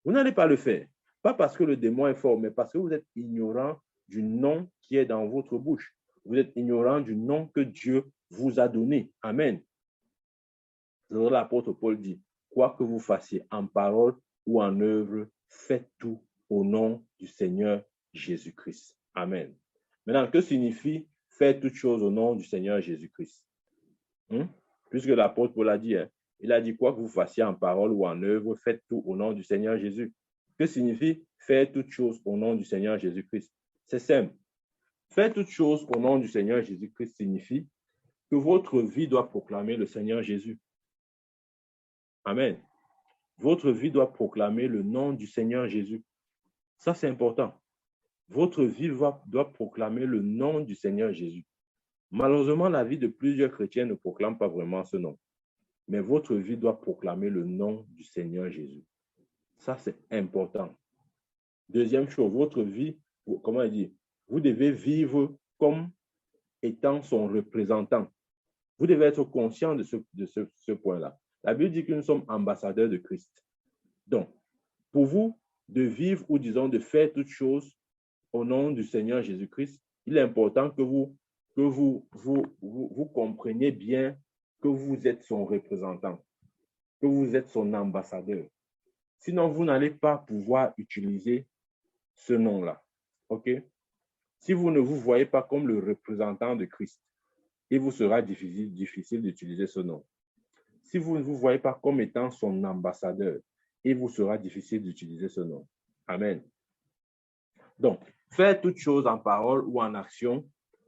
Vous n'allez pas le faire. Pas parce que le démon est fort, mais parce que vous êtes ignorant du nom qui est dans votre bouche. Vous êtes ignorant du nom que Dieu vous a donné. Amen. L'apôtre Paul dit, quoi que vous fassiez en parole ou en œuvre, faites tout au nom du Seigneur Jésus-Christ. Amen. Maintenant, que signifie faire toutes choses au nom du Seigneur Jésus-Christ? Puisque l'apôtre Paul a dit, il a dit quoi que vous fassiez en parole ou en œuvre, faites tout au nom du Seigneur Jésus. Que signifie faire toutes choses au nom du Seigneur Jésus-Christ? C'est simple. Faire toutes choses au nom du Seigneur Jésus-Christ signifie que votre vie doit proclamer le Seigneur Jésus. Amen. Votre vie doit proclamer le nom du Seigneur Jésus. Ça, c'est important. Votre vie doit proclamer le nom du Seigneur Jésus. Malheureusement, la vie de plusieurs chrétiens ne proclame pas vraiment ce nom. Mais votre vie doit proclamer le nom du Seigneur Jésus. Ça, c'est important. Deuxième chose, votre vie, comment il dit, vous devez vivre comme étant son représentant. Vous devez être conscient de ce point-là. La Bible dit que nous sommes ambassadeurs de Christ. Donc, pour vous, de vivre ou disons de faire toutes choses au nom du Seigneur Jésus-Christ, il est important que vous compreniez bien que vous êtes son représentant, que vous êtes son ambassadeur. Sinon, vous n'allez pas pouvoir utiliser ce nom-là. OK? Si vous ne vous voyez pas comme le représentant de Christ, il vous sera difficile d'utiliser ce nom. Si vous ne vous voyez pas comme étant son ambassadeur, il vous sera difficile d'utiliser ce nom. Amen. Donc, faire toutes choses en parole ou en action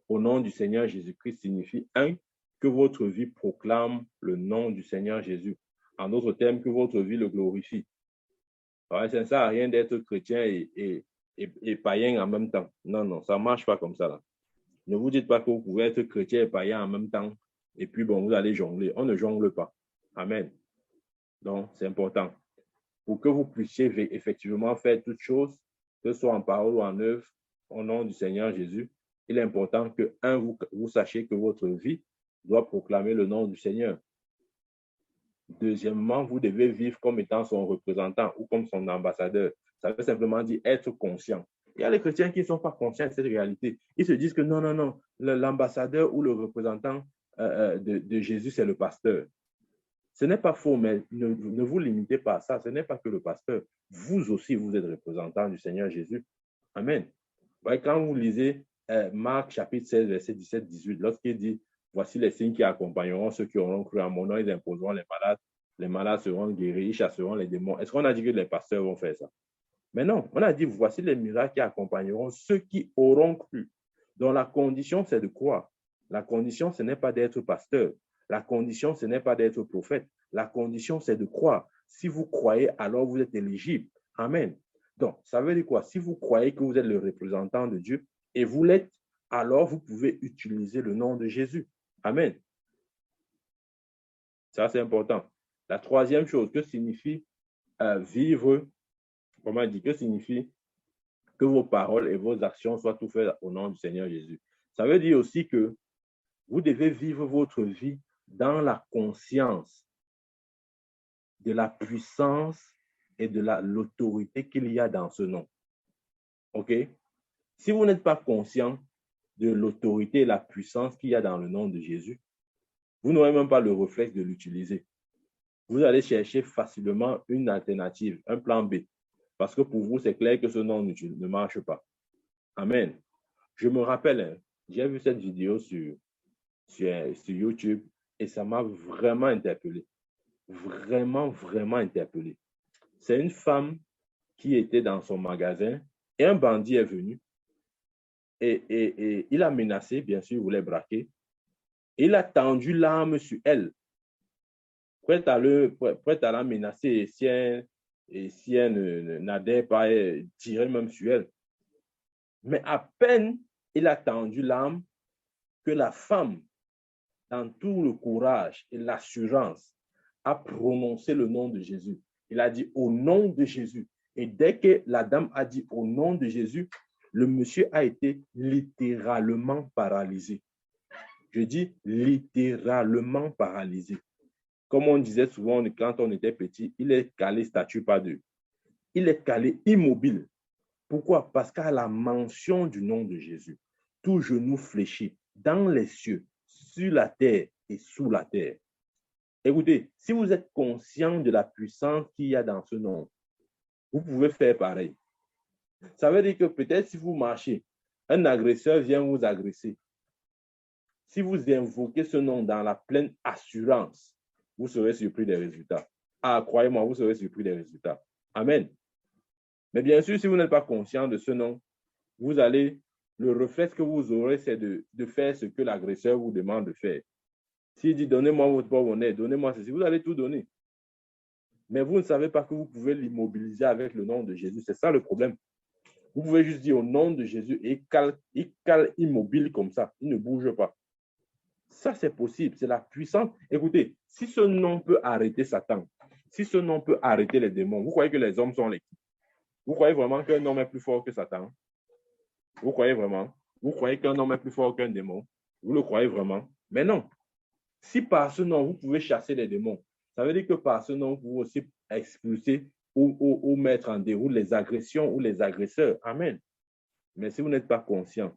au nom du Seigneur Jésus-Christ signifie, 1, que votre vie proclame le nom du Seigneur Jésus. En d'autres termes, que votre vie le glorifie. Ouais, ça ne sert à rien d'être chrétien et païen en même temps. Non, non, ça ne marche pas comme ça, là. Ne vous dites pas que vous pouvez être chrétien et païen en même temps et puis, bon, vous allez jongler. On ne jongle pas. Amen. Donc, c'est important. Pour que vous puissiez effectivement faire toutes choses, que ce soit en parole ou en œuvre, au nom du Seigneur Jésus, il est important que, 1, vous sachiez que votre vie doit proclamer le nom du Seigneur. Deuxièmement, vous devez vivre comme étant son représentant ou comme son ambassadeur. Ça veut simplement dire être conscient. Il y a les chrétiens qui ne sont pas conscients de cette réalité. Ils se disent que non, non, non, l'ambassadeur ou le représentant de Jésus, c'est le pasteur. Ce n'est pas faux, mais ne vous limitez pas à ça. Ce n'est pas que le pasteur. Vous aussi, vous êtes représentant du Seigneur Jésus. Amen. Quand vous lisez Marc chapitre 16, verset 17-18, lorsqu'il dit « Voici les signes qui accompagneront ceux qui auront cru en mon nom, ils imposeront les malades seront guéris, ils chasseront les démons. » Est-ce qu'on a dit que les pasteurs vont faire ça? Mais non, on a dit « Voici les miracles qui accompagneront ceux qui auront cru. » Donc la condition, c'est de croire. La condition, ce n'est pas d'être pasteur. La condition, ce n'est pas d'être prophète. La condition, c'est de croire. Si vous croyez, alors vous êtes éligible. Amen. Donc, ça veut dire quoi? Si vous croyez que vous êtes le représentant de Dieu et vous l'êtes, alors vous pouvez utiliser le nom de Jésus. Amen. Ça, c'est important. La troisième chose, que signifie vivre, comment dire, que signifie que vos paroles et vos actions soient tout faites au nom du Seigneur Jésus. Ça veut dire aussi que vous devez vivre votre vie dans la conscience de la puissance et de l'autorité qu'il y a dans ce nom. OK? Si vous n'êtes pas conscient de l'autorité et la puissance qu'il y a dans le nom de Jésus, vous n'aurez même pas le réflexe de l'utiliser. Vous allez chercher facilement une alternative, un plan B. Parce que pour vous, c'est clair que ce nom ne marche pas. Amen. Je me rappelle, j'ai vu cette vidéo sur YouTube et ça m'a vraiment interpellé. Vraiment, vraiment interpellé. C'est une femme qui était dans son magasin et un bandit est venu et il a menacé, bien sûr, il voulait braquer. Et il a tendu l'arme sur elle, prête à la menacer si elle n'adhère pas, tirer même sur elle. Mais à peine il a tendu l'arme que la femme, dans tout le courage et l'assurance, a prononcé le nom de Jésus. Il a dit au nom de Jésus. Et dès que la dame a dit au nom de Jésus, le monsieur a été littéralement paralysé. Je dis littéralement paralysé. Comme on disait souvent quand on était petit, il est calé statue pas deux. Il est calé immobile. Pourquoi? Parce qu'à la mention du nom de Jésus, tout genou fléchit dans les cieux, sur la terre et sous la terre. Écoutez, si vous êtes conscient de la puissance qu'il y a dans ce nom, vous pouvez faire pareil. Ça veut dire que peut-être si vous marchez, un agresseur vient vous agresser. Si vous invoquez ce nom dans la pleine assurance, vous serez surpris des résultats. Ah, croyez-moi, vous serez surpris des résultats. Amen. Mais bien sûr, si vous n'êtes pas conscient de ce nom, le réflexe que vous aurez, c'est de faire ce que l'agresseur vous demande de faire. S'il dit, donnez-moi votre porte-monnaie, donnez-moi ceci, vous allez tout donner. Mais vous ne savez pas que vous pouvez l'immobiliser avec le nom de Jésus. C'est ça le problème. Vous pouvez juste dire au nom de Jésus et il cale immobile comme ça. Il ne bouge pas. Ça, c'est possible. C'est la puissance. Écoutez, si ce nom peut arrêter Satan, si ce nom peut arrêter les démons, vous croyez que les hommes sont les qui? Vous croyez vraiment qu'un homme est plus fort que Satan? Vous croyez vraiment? Vous croyez qu'un homme est plus fort qu'un démon? Vous le croyez vraiment? Mais non. Si par ce nom, vous pouvez chasser les démons, ça veut dire que par ce nom, vous pouvez aussi expulser ou mettre en déroute les agressions ou les agresseurs. Amen. Mais si vous n'êtes pas conscient,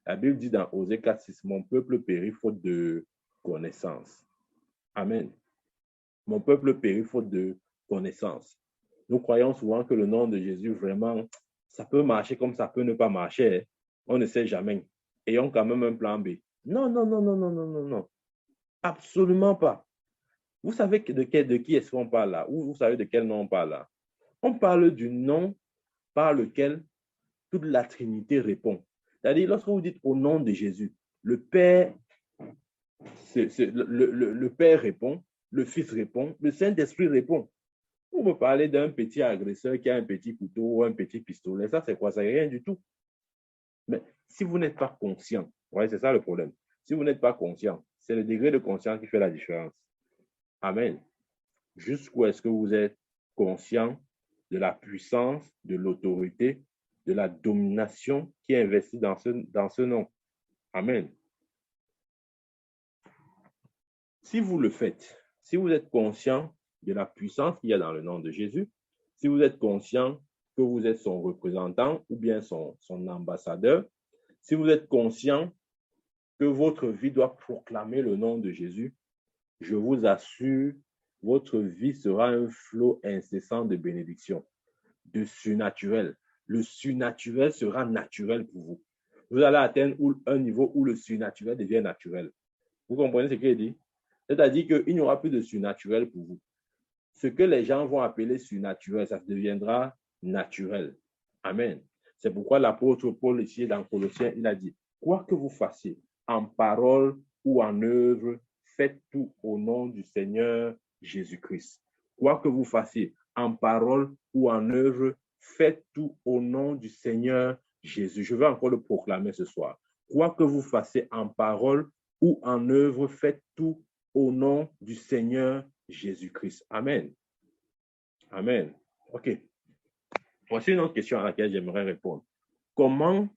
la Bible dit dans Osée 4:6, mon peuple périt faute de connaissance. Amen. Mon peuple périt faute de connaissance. Nous croyons souvent que le nom de Jésus, vraiment, ça peut marcher comme ça peut ne pas marcher. On ne sait jamais. Ayons quand même un plan B. Non, non, non, non, non, non, non, non. Absolument pas. Vous savez de qui est-ce qu'on parle là? Ou vous savez de quel nom on parle là? On parle du nom par lequel toute la Trinité répond. C'est-à-dire, lorsque vous dites au nom de Jésus, le Père, le Père répond, le Fils répond, le Saint-Esprit répond. Vous me parlez d'un petit agresseur qui a un petit couteau ou un petit pistolet, ça c'est quoi? Ça n'est rien du tout. Mais si vous n'êtes pas conscient, ouais, c'est ça le problème. Si vous n'êtes pas conscient, c'est le degré de conscience qui fait la différence. Amen. Jusqu'où est-ce que vous êtes conscient de la puissance, de l'autorité, de la domination qui est investie dans ce nom? Amen. Si vous le faites, si vous êtes conscient de la puissance qu'il y a dans le nom de Jésus, si vous êtes conscient que vous êtes son représentant ou bien son ambassadeur, si vous êtes conscient que votre vie doit proclamer le nom de Jésus, je vous assure, votre vie sera un flot incessant de bénédictions, de surnaturel. Le surnaturel sera naturel pour vous. Vous allez atteindre un niveau où le surnaturel devient naturel. Vous comprenez ce qu'il dit? C'est-à-dire qu'il n'y aura plus de surnaturel pour vous. Ce que les gens vont appeler surnaturel, ça deviendra naturel. Amen. C'est pourquoi l'apôtre Paul, ici dans Colossiens, il a dit, quoi que vous fassiez, en parole ou en œuvre, faites tout au nom du Seigneur Jésus-Christ. Quoi que vous fassiez, en parole ou en œuvre, faites tout au nom du Seigneur Jésus. Je vais encore le proclamer ce soir. Quoi que vous fassiez en parole ou en œuvre, faites tout au nom du Seigneur Jésus-Christ. Amen. Amen. OK. Voici une autre question à laquelle j'aimerais répondre. Comment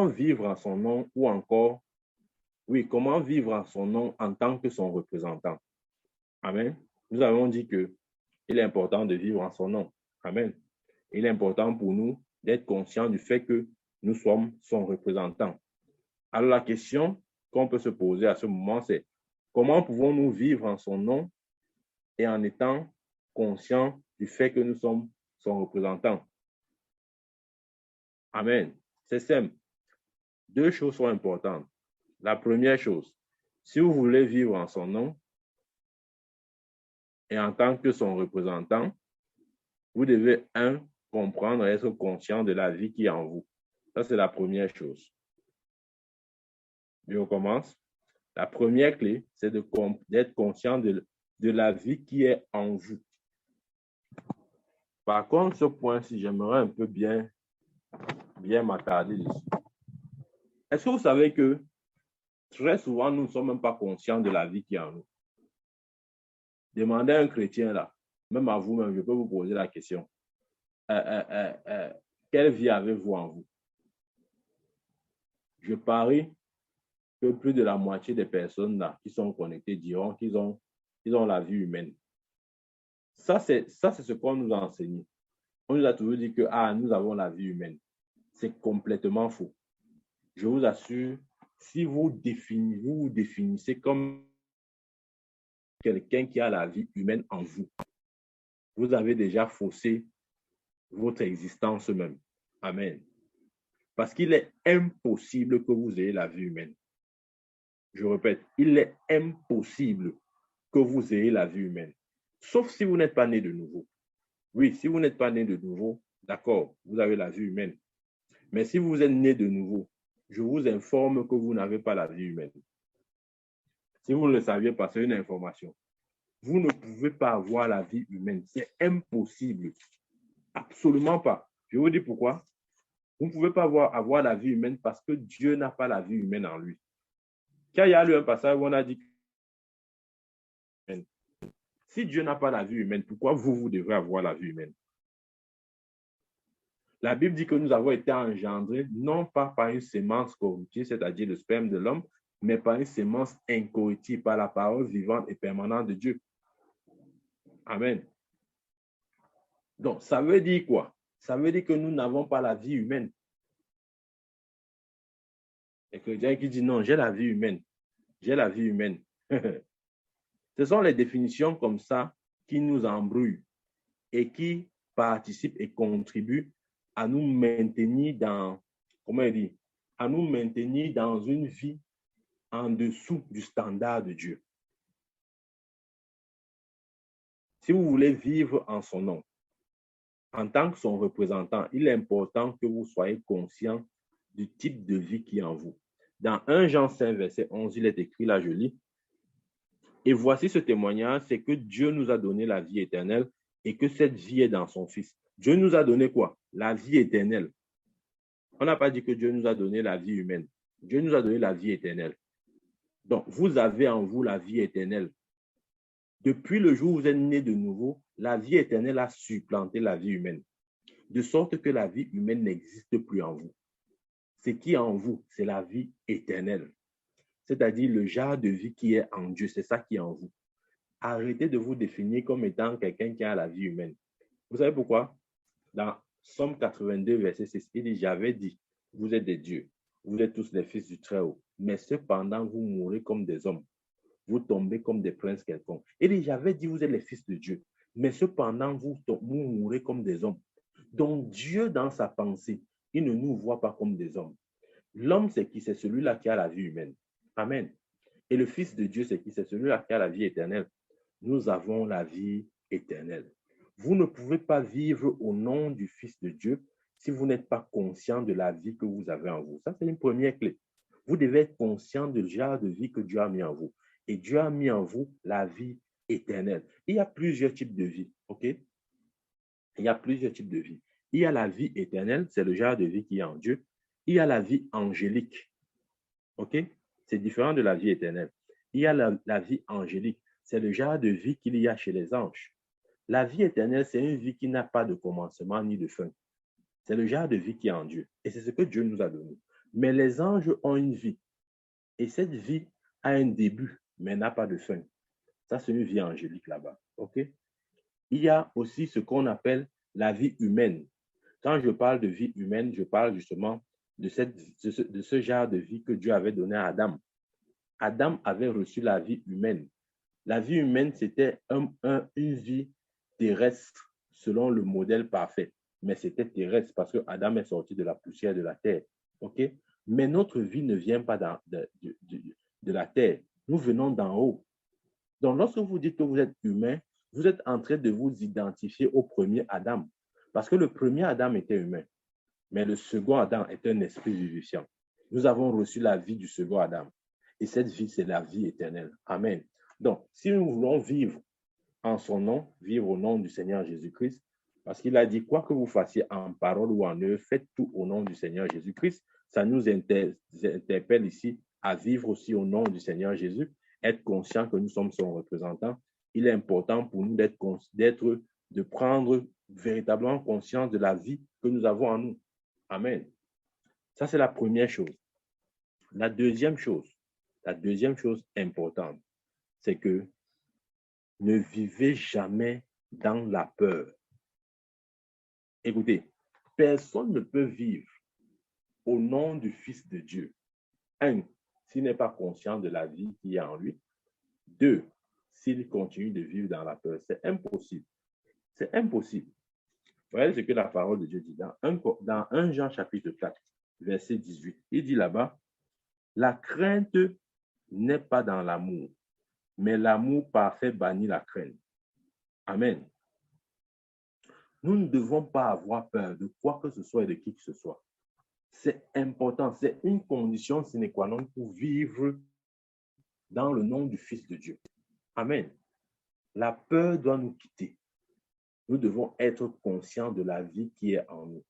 vivre en son nom ou encore, oui, comment vivre en son nom en tant que son représentant? Amen. Nous avons dit que il est important de vivre en son nom. Amen. Il est important pour nous d'être conscients du fait que nous sommes son représentant. Alors la question qu'on peut se poser à ce moment, c'est comment pouvons-nous vivre en son nom et en étant conscients du fait que nous sommes son représentant? Amen. C'est simple. Deux choses sont importantes. La première chose, si vous voulez vivre en son nom et en tant que son représentant, vous devez, comprendre et être conscient de la vie qui est en vous. Ça, c'est la première chose. Je recommence. La première clé, c'est d'être conscient de la vie qui est en vous. Par contre, ce point-ci, j'aimerais un peu bien m'attarder dessus. Est-ce que vous savez que très souvent, nous ne sommes même pas conscients de la vie qui est en nous? Demandez à un chrétien là, même à vous-même, je peux vous poser la question. Quelle vie avez-vous en vous? Je parie que plus de la moitié des personnes là qui sont connectées diront qu'ils ont la vie humaine. Ça, c'est ce qu'on nous a enseigné. On nous a toujours dit que nous avons la vie humaine. C'est complètement faux. Je vous assure, si vous vous définissez comme quelqu'un qui a la vie humaine en vous, vous avez déjà faussé votre existence même. Amen. Parce qu'il est impossible que vous ayez la vie humaine. Je répète, il est impossible que vous ayez la vie humaine. Sauf si vous n'êtes pas né de nouveau. Oui, si vous n'êtes pas né de nouveau, d'accord, vous avez la vie humaine. Mais si vous êtes né de nouveau, je vous informe que vous n'avez pas la vie humaine. Si vous ne le saviez pas, c'est une information. Vous ne pouvez pas avoir la vie humaine. C'est impossible. Absolument pas. Je vous dis pourquoi. Vous ne pouvez pas avoir la vie humaine parce que Dieu n'a pas la vie humaine en lui. Car il y a eu un passage où on a dit si Dieu n'a pas la vie humaine, pourquoi vous devrez avoir la vie humaine? La Bible dit que nous avons été engendrés non pas par une sémence corruptible, c'est-à-dire le sperme de l'homme, mais par une sémence incorruptible, par la parole vivante et permanente de Dieu. Amen. Donc, ça veut dire quoi? Ça veut dire que nous n'avons pas la vie humaine. Et que quelqu'un qui dit non, j'ai la vie humaine. J'ai la vie humaine. Ce sont les définitions comme ça qui nous embrouillent et qui participent et contribuent à nous maintenir dans, à nous maintenir dans une vie en dessous du standard de Dieu. Si vous voulez vivre en son nom, en tant que son représentant, il est important que vous soyez conscient du type de vie qui est en vous. Dans 1 Jean 5, verset 11, il est écrit, là je lis, « Et voici ce témoignage, c'est que Dieu nous a donné la vie éternelle et que cette vie est dans son Fils. » Dieu nous a donné quoi? La vie éternelle. On n'a pas dit que Dieu nous a donné la vie humaine. Dieu nous a donné la vie éternelle. Donc, vous avez en vous la vie éternelle. Depuis le jour où vous êtes né de nouveau, la vie éternelle a supplanté la vie humaine. De sorte que la vie humaine n'existe plus en vous. Ce qui est en vous, c'est la vie éternelle. c'est-à-dire le genre de vie qui est en Dieu, c'est ça qui est en vous. Arrêtez de vous définir comme étant quelqu'un qui a la vie humaine. Vous savez pourquoi? Dans Somme 82, verset 6, il dit, j'avais dit, vous êtes des dieux, vous êtes tous les fils du Très-Haut, mais cependant, vous mourrez comme des hommes, vous tombez comme des princes quelconques. Il dit, j'avais dit, vous êtes les fils de Dieu, mais cependant, vous mourrez comme des hommes. Donc, Dieu, dans sa pensée, il ne nous voit pas comme des hommes. L'homme, c'est qui? C'est celui-là qui a la vie humaine. Amen. Et le Fils de Dieu, c'est qui? C'est celui-là qui a la vie éternelle. Nous avons la vie éternelle. Vous ne pouvez pas vivre au nom du Fils de Dieu si vous n'êtes pas conscient de la vie que vous avez en vous. Ça, c'est une première clé. Vous devez être conscient du genre de vie que Dieu a mis en vous. Et Dieu a mis en vous la vie éternelle. Il y a plusieurs types de vie, OK? Il y a plusieurs types de vie. Il y a la vie éternelle, c'est le genre de vie qui est en Dieu. Il y a la vie angélique, OK? C'est différent de la vie éternelle. Il y a la vie angélique, c'est le genre de vie qu'il y a chez les anges. La vie éternelle, c'est une vie qui n'a pas de commencement ni de fin. C'est le genre de vie qui est en Dieu. Et c'est ce que Dieu nous a donné. Mais les anges ont une vie. Et cette vie a un début, mais n'a pas de fin. Ça, c'est une vie angélique là-bas. OK? Il y a aussi ce qu'on appelle la vie humaine. Quand je parle de vie humaine, je parle justement de ce genre de vie que Dieu avait donné à Adam. Adam avait reçu la vie humaine. La vie humaine, c'était une vie terrestre selon le modèle parfait. Mais c'était terrestre parce que Adam est sorti de la poussière de la terre. OK? Mais notre vie ne vient pas de la terre. Nous venons d'en haut. Donc, lorsque vous dites que vous êtes humain, vous êtes en train de vous identifier au premier Adam. Parce que le premier Adam était humain. Mais le second Adam est un esprit vivifiant. Nous avons reçu la vie du second Adam. Et cette vie, c'est la vie éternelle. Amen. Donc, si nous voulons vivre en son nom, vivre au nom du Seigneur Jésus-Christ, parce qu'il a dit, quoi que vous fassiez en parole ou en œuvre, faites tout au nom du Seigneur Jésus-Christ. Ça nous interpelle ici à vivre aussi au nom du Seigneur Jésus, être conscient que nous sommes son représentant. Il est important pour nous de prendre véritablement conscience de la vie que nous avons en nous. Amen. Ça, c'est la première chose. La deuxième chose importante, c'est que ne vivez jamais dans la peur. Écoutez, personne ne peut vivre au nom du Fils de Dieu. 1, s'il n'est pas conscient de la vie qui est en lui. 2, s'il continue de vivre dans la peur. C'est impossible. C'est impossible. Voyez ce que la parole de Dieu dit dans 1 Jean chapitre 4, verset 18. Il dit là-bas, la crainte n'est pas dans l'amour, mais l'amour parfait bannit la crainte. Amen. Nous ne devons pas avoir peur de quoi que ce soit et de qui que ce soit. C'est important, c'est une condition sine qua non pour vivre dans le nom du Fils de Dieu. Amen. La peur doit nous quitter. Nous devons être conscients de la vie qui est en nous.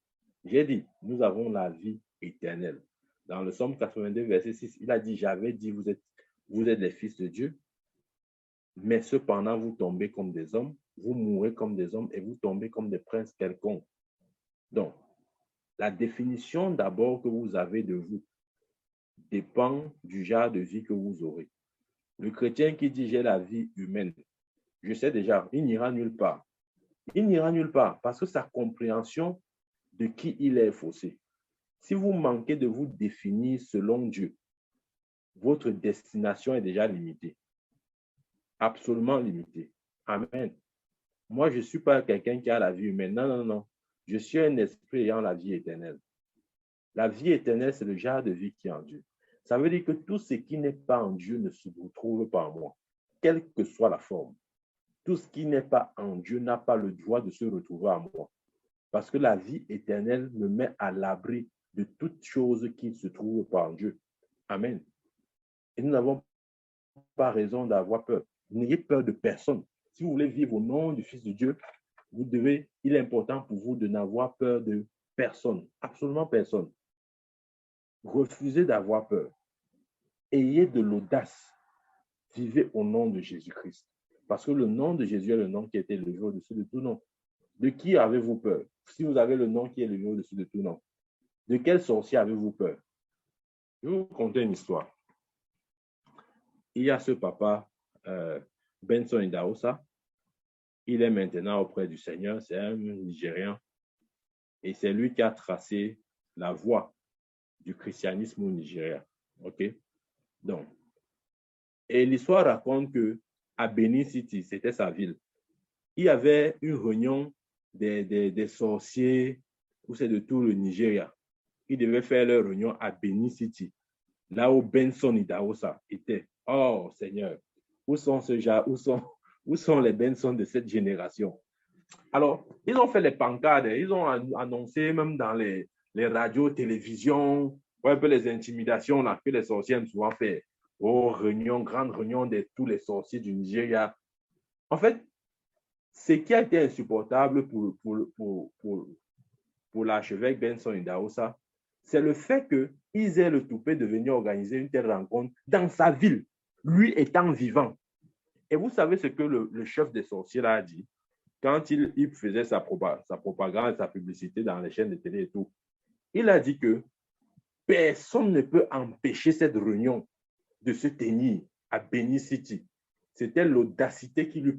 J'ai dit, nous avons la vie éternelle. Dans le Somme 82, verset 6, il a dit, j'avais dit, vous êtes les fils de Dieu, mais cependant, vous tombez comme des hommes, vous mourrez comme des hommes et vous tombez comme des princes quelconques. Donc, la définition d'abord que vous avez de vous dépend du genre de vie que vous aurez. Le chrétien qui dit j'ai la vie humaine, je sais déjà, il n'ira nulle part. Il n'ira nulle part parce que sa compréhension de qui il est faussée. Si vous manquez de vous définir selon Dieu, votre destination est déjà limitée. Absolument limitée. Amen. Moi, je ne suis pas quelqu'un qui a la vie humaine. Non, non, non. Je suis un esprit ayant la vie éternelle. La vie éternelle, c'est le genre de vie qui est en Dieu. Ça veut dire que tout ce qui n'est pas en Dieu ne se retrouve pas en moi, quelle que soit la forme. Tout ce qui n'est pas en Dieu n'a pas le droit de se retrouver en moi. Parce que la vie éternelle me met à l'abri de toute chose qui ne se trouve pas en Dieu. Amen. Et nous n'avons pas raison d'avoir peur. N'ayez peur de personne. Si vous voulez vivre au nom du Fils de Dieu, il est important pour vous de n'avoir peur de personne. Absolument personne. Refusez d'avoir peur. Ayez de l'audace. Vivez au nom de Jésus-Christ. Parce que le nom de Jésus est le nom qui a été élevé au-dessus de tout nom. De qui avez-vous peur? Si vous avez le nom qui est élevé au-dessus de tout nom, de quel sorcier avez-vous peur? Je vais vous conter une histoire. il y a ce papa, Benson Idahosa. Il est maintenant auprès du Seigneur. C'est un Nigérian. Et c'est lui qui a tracé la voie du christianisme au Nigeria. OK? Donc, et l'histoire raconte que à Benin City, c'était sa ville, il y avait une réunion des sorciers, où c'est de tout le Nigeria. Ils devaient faire leur réunion à Benin City, là où Benson Idahosa était. Oh Seigneur, où sont ce genre, où sont les Benson de cette génération? Alors, ils ont fait les pancartes, ils ont annoncé même dans les radios, télévisions, un peu les intimidations là, que les sorciers aiment souvent faire. Oh, réunion, grande réunion de tous les sorciers du Nigeria. En fait, ce qui a été insupportable pour l'archevêque Benson Idahosa, c'est le fait qu'ils aient le toupet de venir organiser une telle rencontre dans sa ville, lui étant vivant. Et vous savez ce que le chef des sorciers là a dit quand il faisait sa propagande, sa publicité dans les chaînes de télé et tout. Il a dit que personne ne peut empêcher cette réunion de se tenir à Benin City. C'était l'audacité qui lui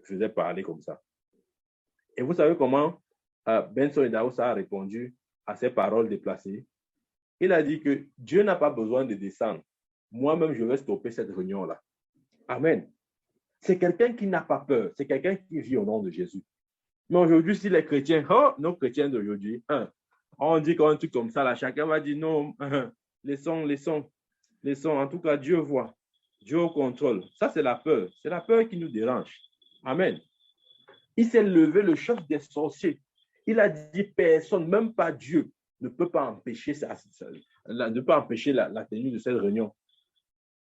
faisait parler comme ça. Et vous savez comment Benson Idahosa a répondu à ces paroles déplacées? Il a dit que Dieu n'a pas besoin de descendre. Moi-même, je vais stopper cette réunion-là. Amen. C'est quelqu'un qui n'a pas peur. C'est quelqu'un qui vit au nom de Jésus. Mais aujourd'hui, si les chrétiens, nos chrétiens d'aujourd'hui, on dit qu'un truc comme ça, là, chacun va dire non, laissons. En tout cas, Dieu voit. Dieu au contrôle. Ça, c'est la peur. C'est la peur qui nous dérange. Amen. Il s'est levé, le chef des sorciers. Il a dit personne, même pas Dieu, ne peut pas empêcher, la tenue de cette réunion.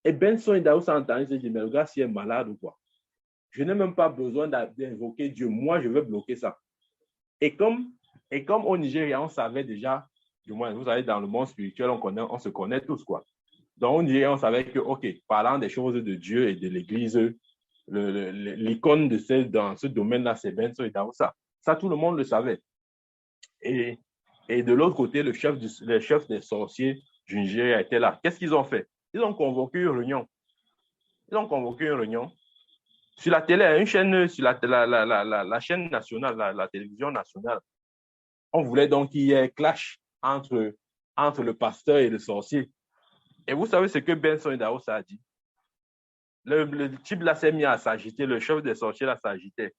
Et Benson Idahosa a entendu, il s'est dit, mais le gars, s'il est malade ou quoi? Je n'ai même pas besoin d'invoquer Dieu. Moi, je vais bloquer ça. Et comme au Nigeria, on savait déjà, du moins, vous savez, dans le monde spirituel, on se connaît tous, quoi. Donc, au Nigeria, on savait que, OK, parlant des choses de Dieu et de l'Église, l'icône dans ce domaine-là, c'est Benson Idahosa. Ça, tout le monde le savait. Et de l'autre côté, le chef des sorciers du Nigeria était là. Qu'est-ce qu'ils ont fait? Ils ont convoqué une réunion. Sur la télé, une chaîne, sur la chaîne nationale, la télévision nationale. On voulait donc qu'il y ait clash entre le pasteur et le sorcier. Et vous savez ce que Benson Idahosa a dit? Le type là s'est mis à s'agiter, le chef des sorciers là s'agitait.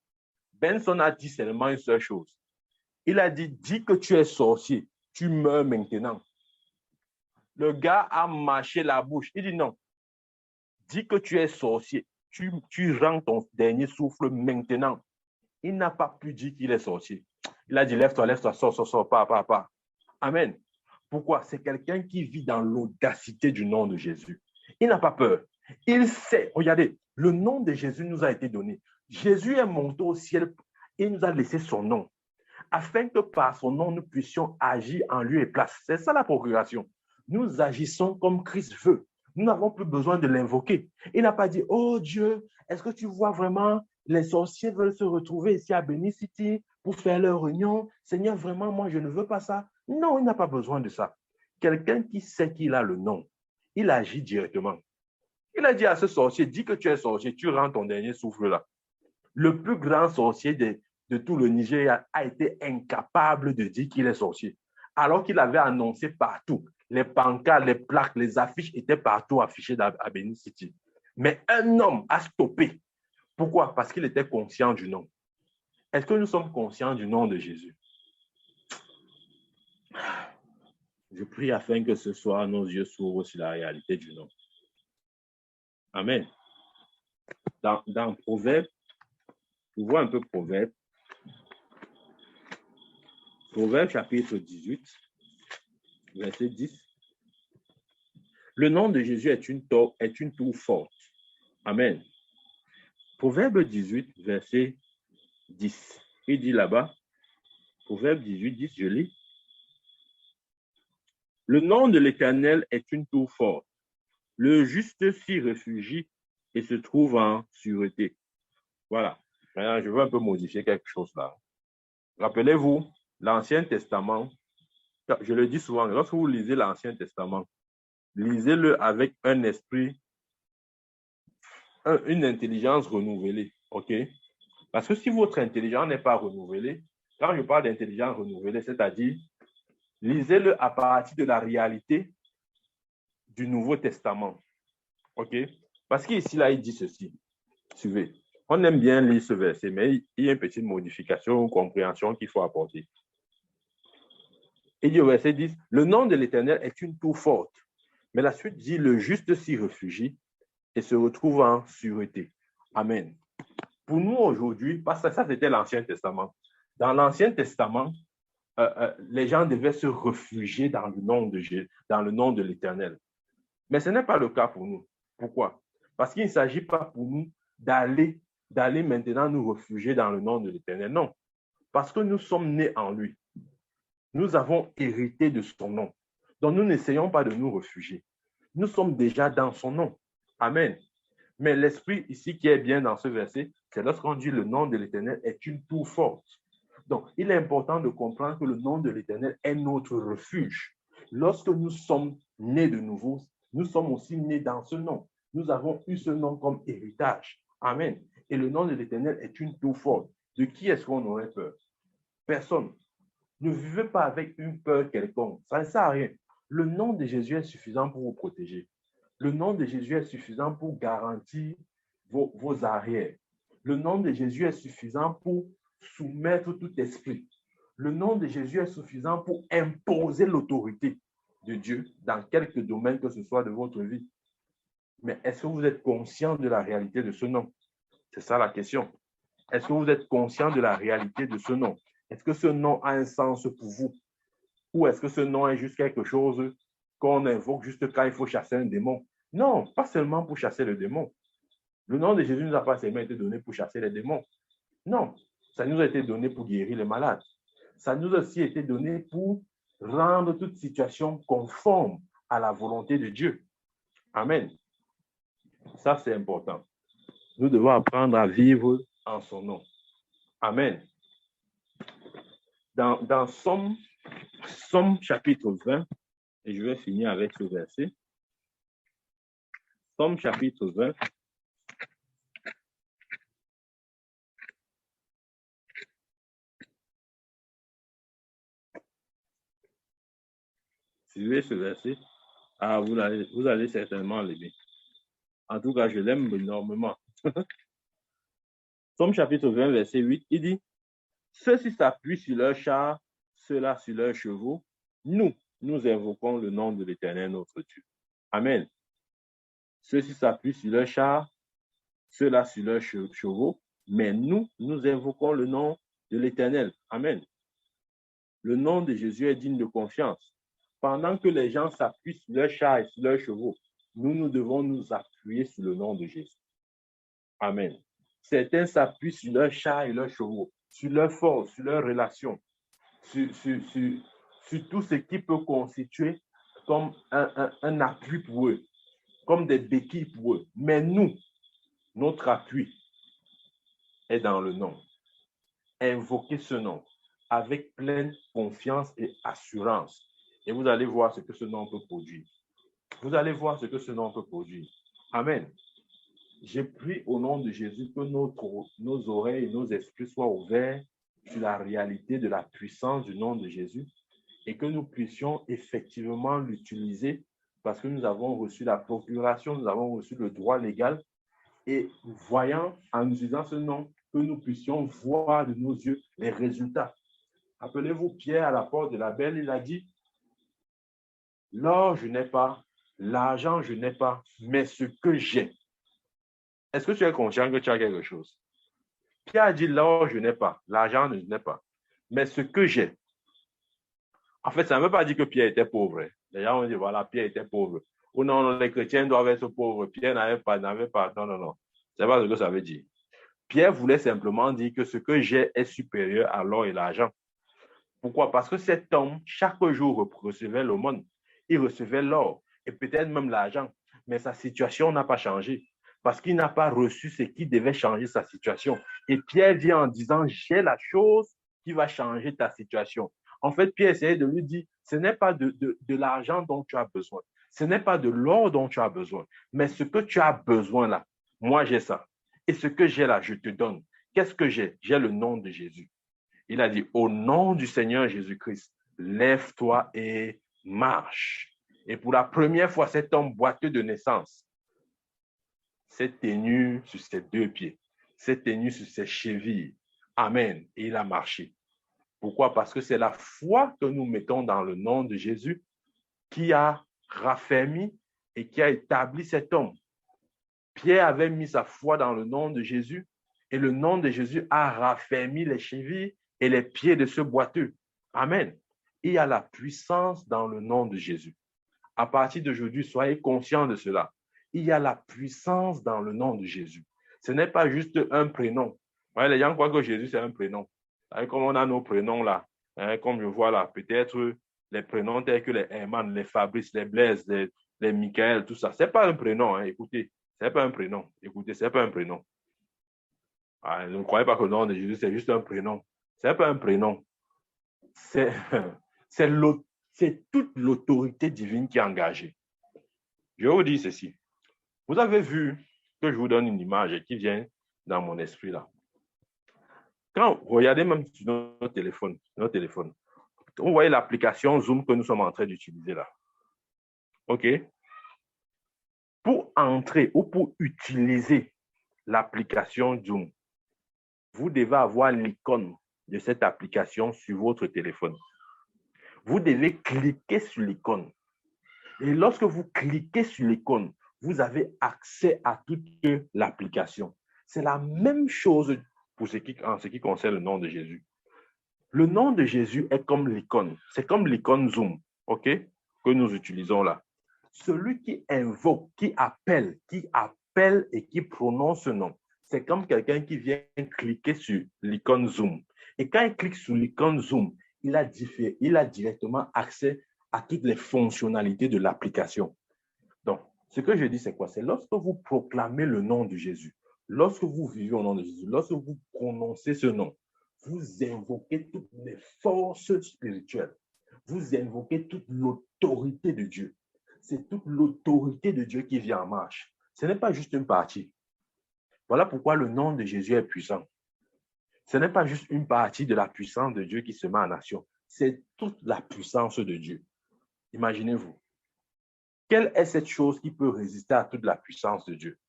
Benson a dit seulement une seule chose. Il a dit, dis que tu es sorcier, tu meurs maintenant. Le gars a mâché la bouche. Il dit non, dis que tu es sorcier, tu rends ton dernier souffle maintenant. Il n'a pas pu dire qu'il est sorcier. Il a dit, lève-toi, sors, pas. Amen. Pourquoi? C'est quelqu'un qui vit dans l'audacité du nom de Jésus. Il n'a pas peur. Il sait, regardez, le nom de Jésus nous a été donné. Jésus est monté au ciel et nous a laissé son nom, afin que par son nom, nous puissions agir en lieu et place. C'est ça la procuration. Nous agissons comme Christ veut. Nous n'avons plus besoin de l'invoquer. Il n'a pas dit, oh Dieu, est-ce que tu vois vraiment, les sorciers veulent se retrouver ici à Benin City pour faire leur réunion. Seigneur, vraiment, moi, je ne veux pas ça. Non, il n'a pas besoin de ça. Quelqu'un qui sait qu'il a le nom, il agit directement. Il a dit à ce sorcier, dis que tu es sorcier, tu rends ton dernier souffle là. Le plus grand sorcier de tout le Nigeria a été incapable de dire qu'il est sorcier, alors qu'il avait annoncé partout. Les pancartes, les plaques, les affiches étaient partout affichées à Benin City. Mais un homme a stoppé. Pourquoi? Parce qu'il était conscient du nom. Est-ce que nous sommes conscients du nom de Jésus? Je prie afin que ce soir, nos yeux s'ouvrent sur la réalité du nom. Amen. Dans Proverbe, vous voyez un peu Proverbe. Proverbe chapitre 18, verset 10. Le nom de Jésus est une tour forte. Amen. Proverbe 18, verset 10. Il dit là-bas, Proverbe 18, 10, je lis. Le nom de l'Éternel est une tour forte. Le juste s'y réfugie et se trouve en sûreté. Voilà. Maintenant, je veux un peu modifier quelque chose là. Rappelez-vous, l'Ancien Testament, je le dis souvent, lorsque vous lisez l'Ancien Testament, lisez-le avec un esprit une intelligence renouvelée, OK? Parce que si votre intelligence n'est pas renouvelée, quand je parle d'intelligence renouvelée, c'est-à-dire, lisez-le à partir de la réalité du Nouveau Testament, OK? Parce qu'ici, là, il dit ceci. Suivez. On aime bien lire ce verset, mais il y a une petite modification ou compréhension qu'il faut apporter. Il dit au verset 10, le nom de l'Éternel est une tour forte. Mais la suite dit, le juste s'y réfugie et se retrouve en sûreté. Amen. Pour nous aujourd'hui, parce que ça c'était l'Ancien Testament. Dans l'Ancien Testament, les gens devaient se réfugier dans le nom de l'Éternel. Mais ce n'est pas le cas pour nous. Pourquoi? Parce qu'il ne s'agit pas pour nous d'aller maintenant nous réfugier dans le nom de l'Éternel. Non. Parce que nous sommes nés en lui. Nous avons hérité de son nom. Donc, nous n'essayons pas de nous réfugier. Nous sommes déjà dans son nom. Amen. Mais l'esprit ici qui est bien dans ce verset, c'est lorsqu'on dit le nom de l'Éternel est une tour forte. Donc, il est important de comprendre que le nom de l'Éternel est notre refuge. Lorsque nous sommes nés de nouveau, nous sommes aussi nés dans ce nom. Nous avons eu ce nom comme héritage. Amen. Et le nom de l'Éternel est une tour forte. De qui est-ce qu'on aurait peur? Personne. Ne vivez pas avec une peur quelconque. Ça ne sert à rien. Le nom de Jésus est suffisant pour vous protéger. Le nom de Jésus est suffisant pour garantir vos arrières. Le nom de Jésus est suffisant pour soumettre tout esprit. Le nom de Jésus est suffisant pour imposer l'autorité de Dieu dans quelques domaines que ce soit de votre vie. Mais est-ce que vous êtes conscient de la réalité de ce nom? C'est ça la question. Est-ce que vous êtes conscient de la réalité de ce nom? Est-ce que ce nom a un sens pour vous? Ou est-ce que ce nom est juste quelque chose qu'on invoque juste quand il faut chasser un démon? Non, pas seulement pour chasser le démon. Le nom de Jésus ne nous a pas seulement été donné pour chasser les démons. Non, ça nous a été donné pour guérir les malades. Ça nous a aussi été donné pour rendre toute situation conforme à la volonté de Dieu. Amen. Ça, c'est important. Nous devons apprendre à vivre en son nom. Amen. Dans Somme chapitre 20, et je vais finir avec ce verset. Somme chapitre 20. Suivez ce verset. Ah, vous allez certainement l'aimer. En tout cas, je l'aime énormément. Somme chapitre 20, verset 8, il dit, ceux-ci s'appuient sur leurs chars, ceux-là sur leurs chevaux. Nous invoquons le nom de l'Éternel, notre Dieu. Amen. Ceux-ci s'appuient sur leurs chars, ceux-là sur leurs chevaux, mais nous invoquons le nom de l'Éternel. Amen. Le nom de Jésus est digne de confiance. Pendant que les gens s'appuient sur leurs chars et sur leurs chevaux, nous devons nous appuyer sur le nom de Jésus. Amen. Certains s'appuient sur leurs chars et leurs chevaux, sur leur force, sur leurs relations, sur tout ce qui peut constituer comme un appui pour eux, comme des béquilles pour eux. Mais notre appui est dans le nom. Invoquez ce nom avec pleine confiance et assurance. Et vous allez voir ce que ce nom peut produire. Vous allez voir ce que ce nom peut produire. Amen. J'ai pris au nom de Jésus que nos oreilles et nos esprits soient ouverts sur la réalité de la puissance du nom de Jésus et que nous puissions effectivement l'utiliser parce que nous avons reçu la procuration, nous avons reçu le droit légal et voyant en utilisant ce nom que nous puissions voir de nos yeux les résultats. Rappelez-vous, Pierre à la porte de la belle, il a dit, l'or je n'ai pas, l'argent je n'ai pas, mais ce que j'ai. Est-ce que tu es conscient que tu as quelque chose? Pierre a dit, l'or je n'ai pas, l'argent je n'ai pas, mais ce que j'ai. En fait, ça ne veut pas dire que Pierre était pauvre. Les gens ont dit, voilà, Pierre était pauvre. Ou non, les chrétiens doivent être pauvres. Pierre n'avait pas. Non. C'est pas ce que ça veut dire. Pierre voulait simplement dire que ce que j'ai est supérieur à l'or et l'argent. Pourquoi? Parce que cet homme, chaque jour, recevait l'aumône. Il recevait l'or et peut-être même l'argent. Mais sa situation n'a pas changé parce qu'il n'a pas reçu ce qui devait changer sa situation. Et Pierre dit en disant, j'ai la chose qui va changer ta situation. En fait, Pierre essayait de lui dire, ce n'est pas de l'argent dont tu as besoin. Ce n'est pas de l'or dont tu as besoin. Mais ce que tu as besoin là, moi j'ai ça. Et ce que j'ai là, je te donne. Qu'est-ce que j'ai? J'ai le nom de Jésus. Il a dit, au nom du Seigneur Jésus-Christ, lève-toi et marche. Et pour la première fois, cet homme boiteux de naissance s'est tenu sur ses deux pieds, s'est tenu sur ses chevilles. Amen. Et il a marché. Pourquoi? Parce que c'est la foi que nous mettons dans le nom de Jésus qui a raffermi et qui a établi cet homme. Pierre avait mis sa foi dans le nom de Jésus et le nom de Jésus a raffermi les chevilles et les pieds de ce boiteux. Amen. Il y a la puissance dans le nom de Jésus. À partir d'aujourd'hui, soyez conscients de cela. Il y a la puissance dans le nom de Jésus. Ce n'est pas juste un prénom. Ouais, les gens croient que Jésus, c'est un prénom. Comme on a nos prénoms là, comme je vois là, peut-être les prénoms tels que les Herman, les Fabrice, les Blaise, les Michael, tout ça. Ce n'est pas un prénom, écoutez. Ce n'est pas un prénom. Écoutez, ce n'est pas un prénom. Ne croyez pas que le nom de Jésus, c'est juste un prénom. Ce n'est pas un prénom. C'est toute l'autorité divine qui est engagée. Je vous dis ceci. Vous avez vu que je vous donne une image qui vient dans mon esprit là. Quand vous regardez même sur notre téléphone, vous voyez l'application Zoom que nous sommes en train d'utiliser là. OK? Pour entrer ou pour utiliser l'application Zoom, vous devez avoir l'icône de cette application sur votre téléphone. Vous devez cliquer sur l'icône. Et lorsque vous cliquez sur l'icône, vous avez accès à toute l'application. C'est la même chose en ce qui concerne le nom de Jésus. Le nom de Jésus est comme l'icône. C'est comme l'icône Zoom, OK, que nous utilisons là. Celui qui invoque, qui appelle et qui prononce ce nom, c'est comme quelqu'un qui vient cliquer sur l'icône Zoom. Et quand il clique sur l'icône Zoom, il a directement accès à toutes les fonctionnalités de l'application. Donc, ce que je dis, c'est quoi? C'est lorsque vous proclamez le nom de Jésus, lorsque vous vivez au nom de Jésus, lorsque vous prononcez ce nom, vous invoquez toutes les forces spirituelles. Vous invoquez toute l'autorité de Dieu. C'est toute l'autorité de Dieu qui vient en marche. Ce n'est pas juste une partie. Voilà pourquoi le nom de Jésus est puissant. Ce n'est pas juste une partie de la puissance de Dieu qui se met en action. C'est toute la puissance de Dieu. Imaginez-vous. Quelle est cette chose qui peut résister à toute la puissance de Dieu?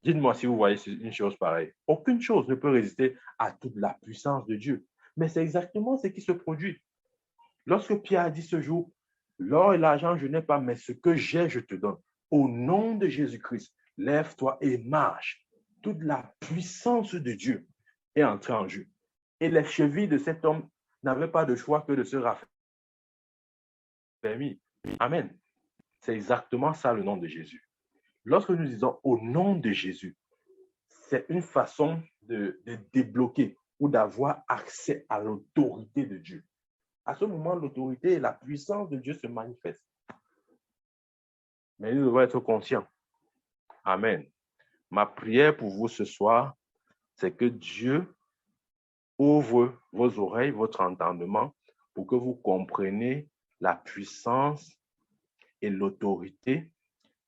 Dites-moi si vous voyez une chose pareille. Aucune chose ne peut résister à toute la puissance de Dieu. Mais c'est exactement ce qui se produit. Lorsque Pierre a dit ce jour, l'or et l'argent, je n'ai pas, mais ce que j'ai, je te donne. Au nom de Jésus-Christ, lève-toi et marche. Toute la puissance de Dieu est entrée en jeu. Et les chevilles de cet homme n'avaient pas de choix que de se raffermir. Amen. C'est exactement ça le nom de Jésus. Lorsque nous disons au nom de Jésus, c'est une façon de débloquer ou d'avoir accès à l'autorité de Dieu. À ce moment, l'autorité et la puissance de Dieu se manifestent. Mais nous devons être conscients. Amen. Ma prière pour vous ce soir, c'est que Dieu ouvre vos oreilles, votre entendement, pour que vous compreniez la puissance et l'autorité,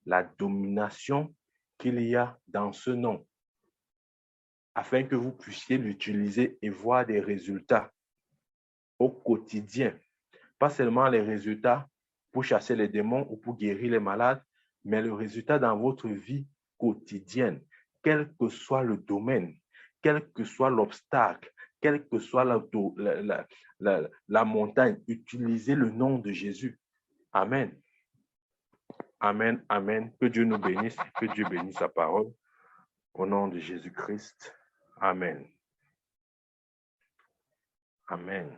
la domination qu'il y a dans ce nom, afin que vous puissiez l'utiliser et voir des résultats au quotidien. Pas seulement les résultats pour chasser les démons ou pour guérir les malades, mais le résultat dans votre vie quotidienne, quel que soit le domaine, quel que soit l'obstacle, quelle que soit la montagne, utilisez le nom de Jésus. Amen. Amen, amen. Que Dieu nous bénisse, que Dieu bénisse sa parole. Au nom de Jésus-Christ. Amen. Amen.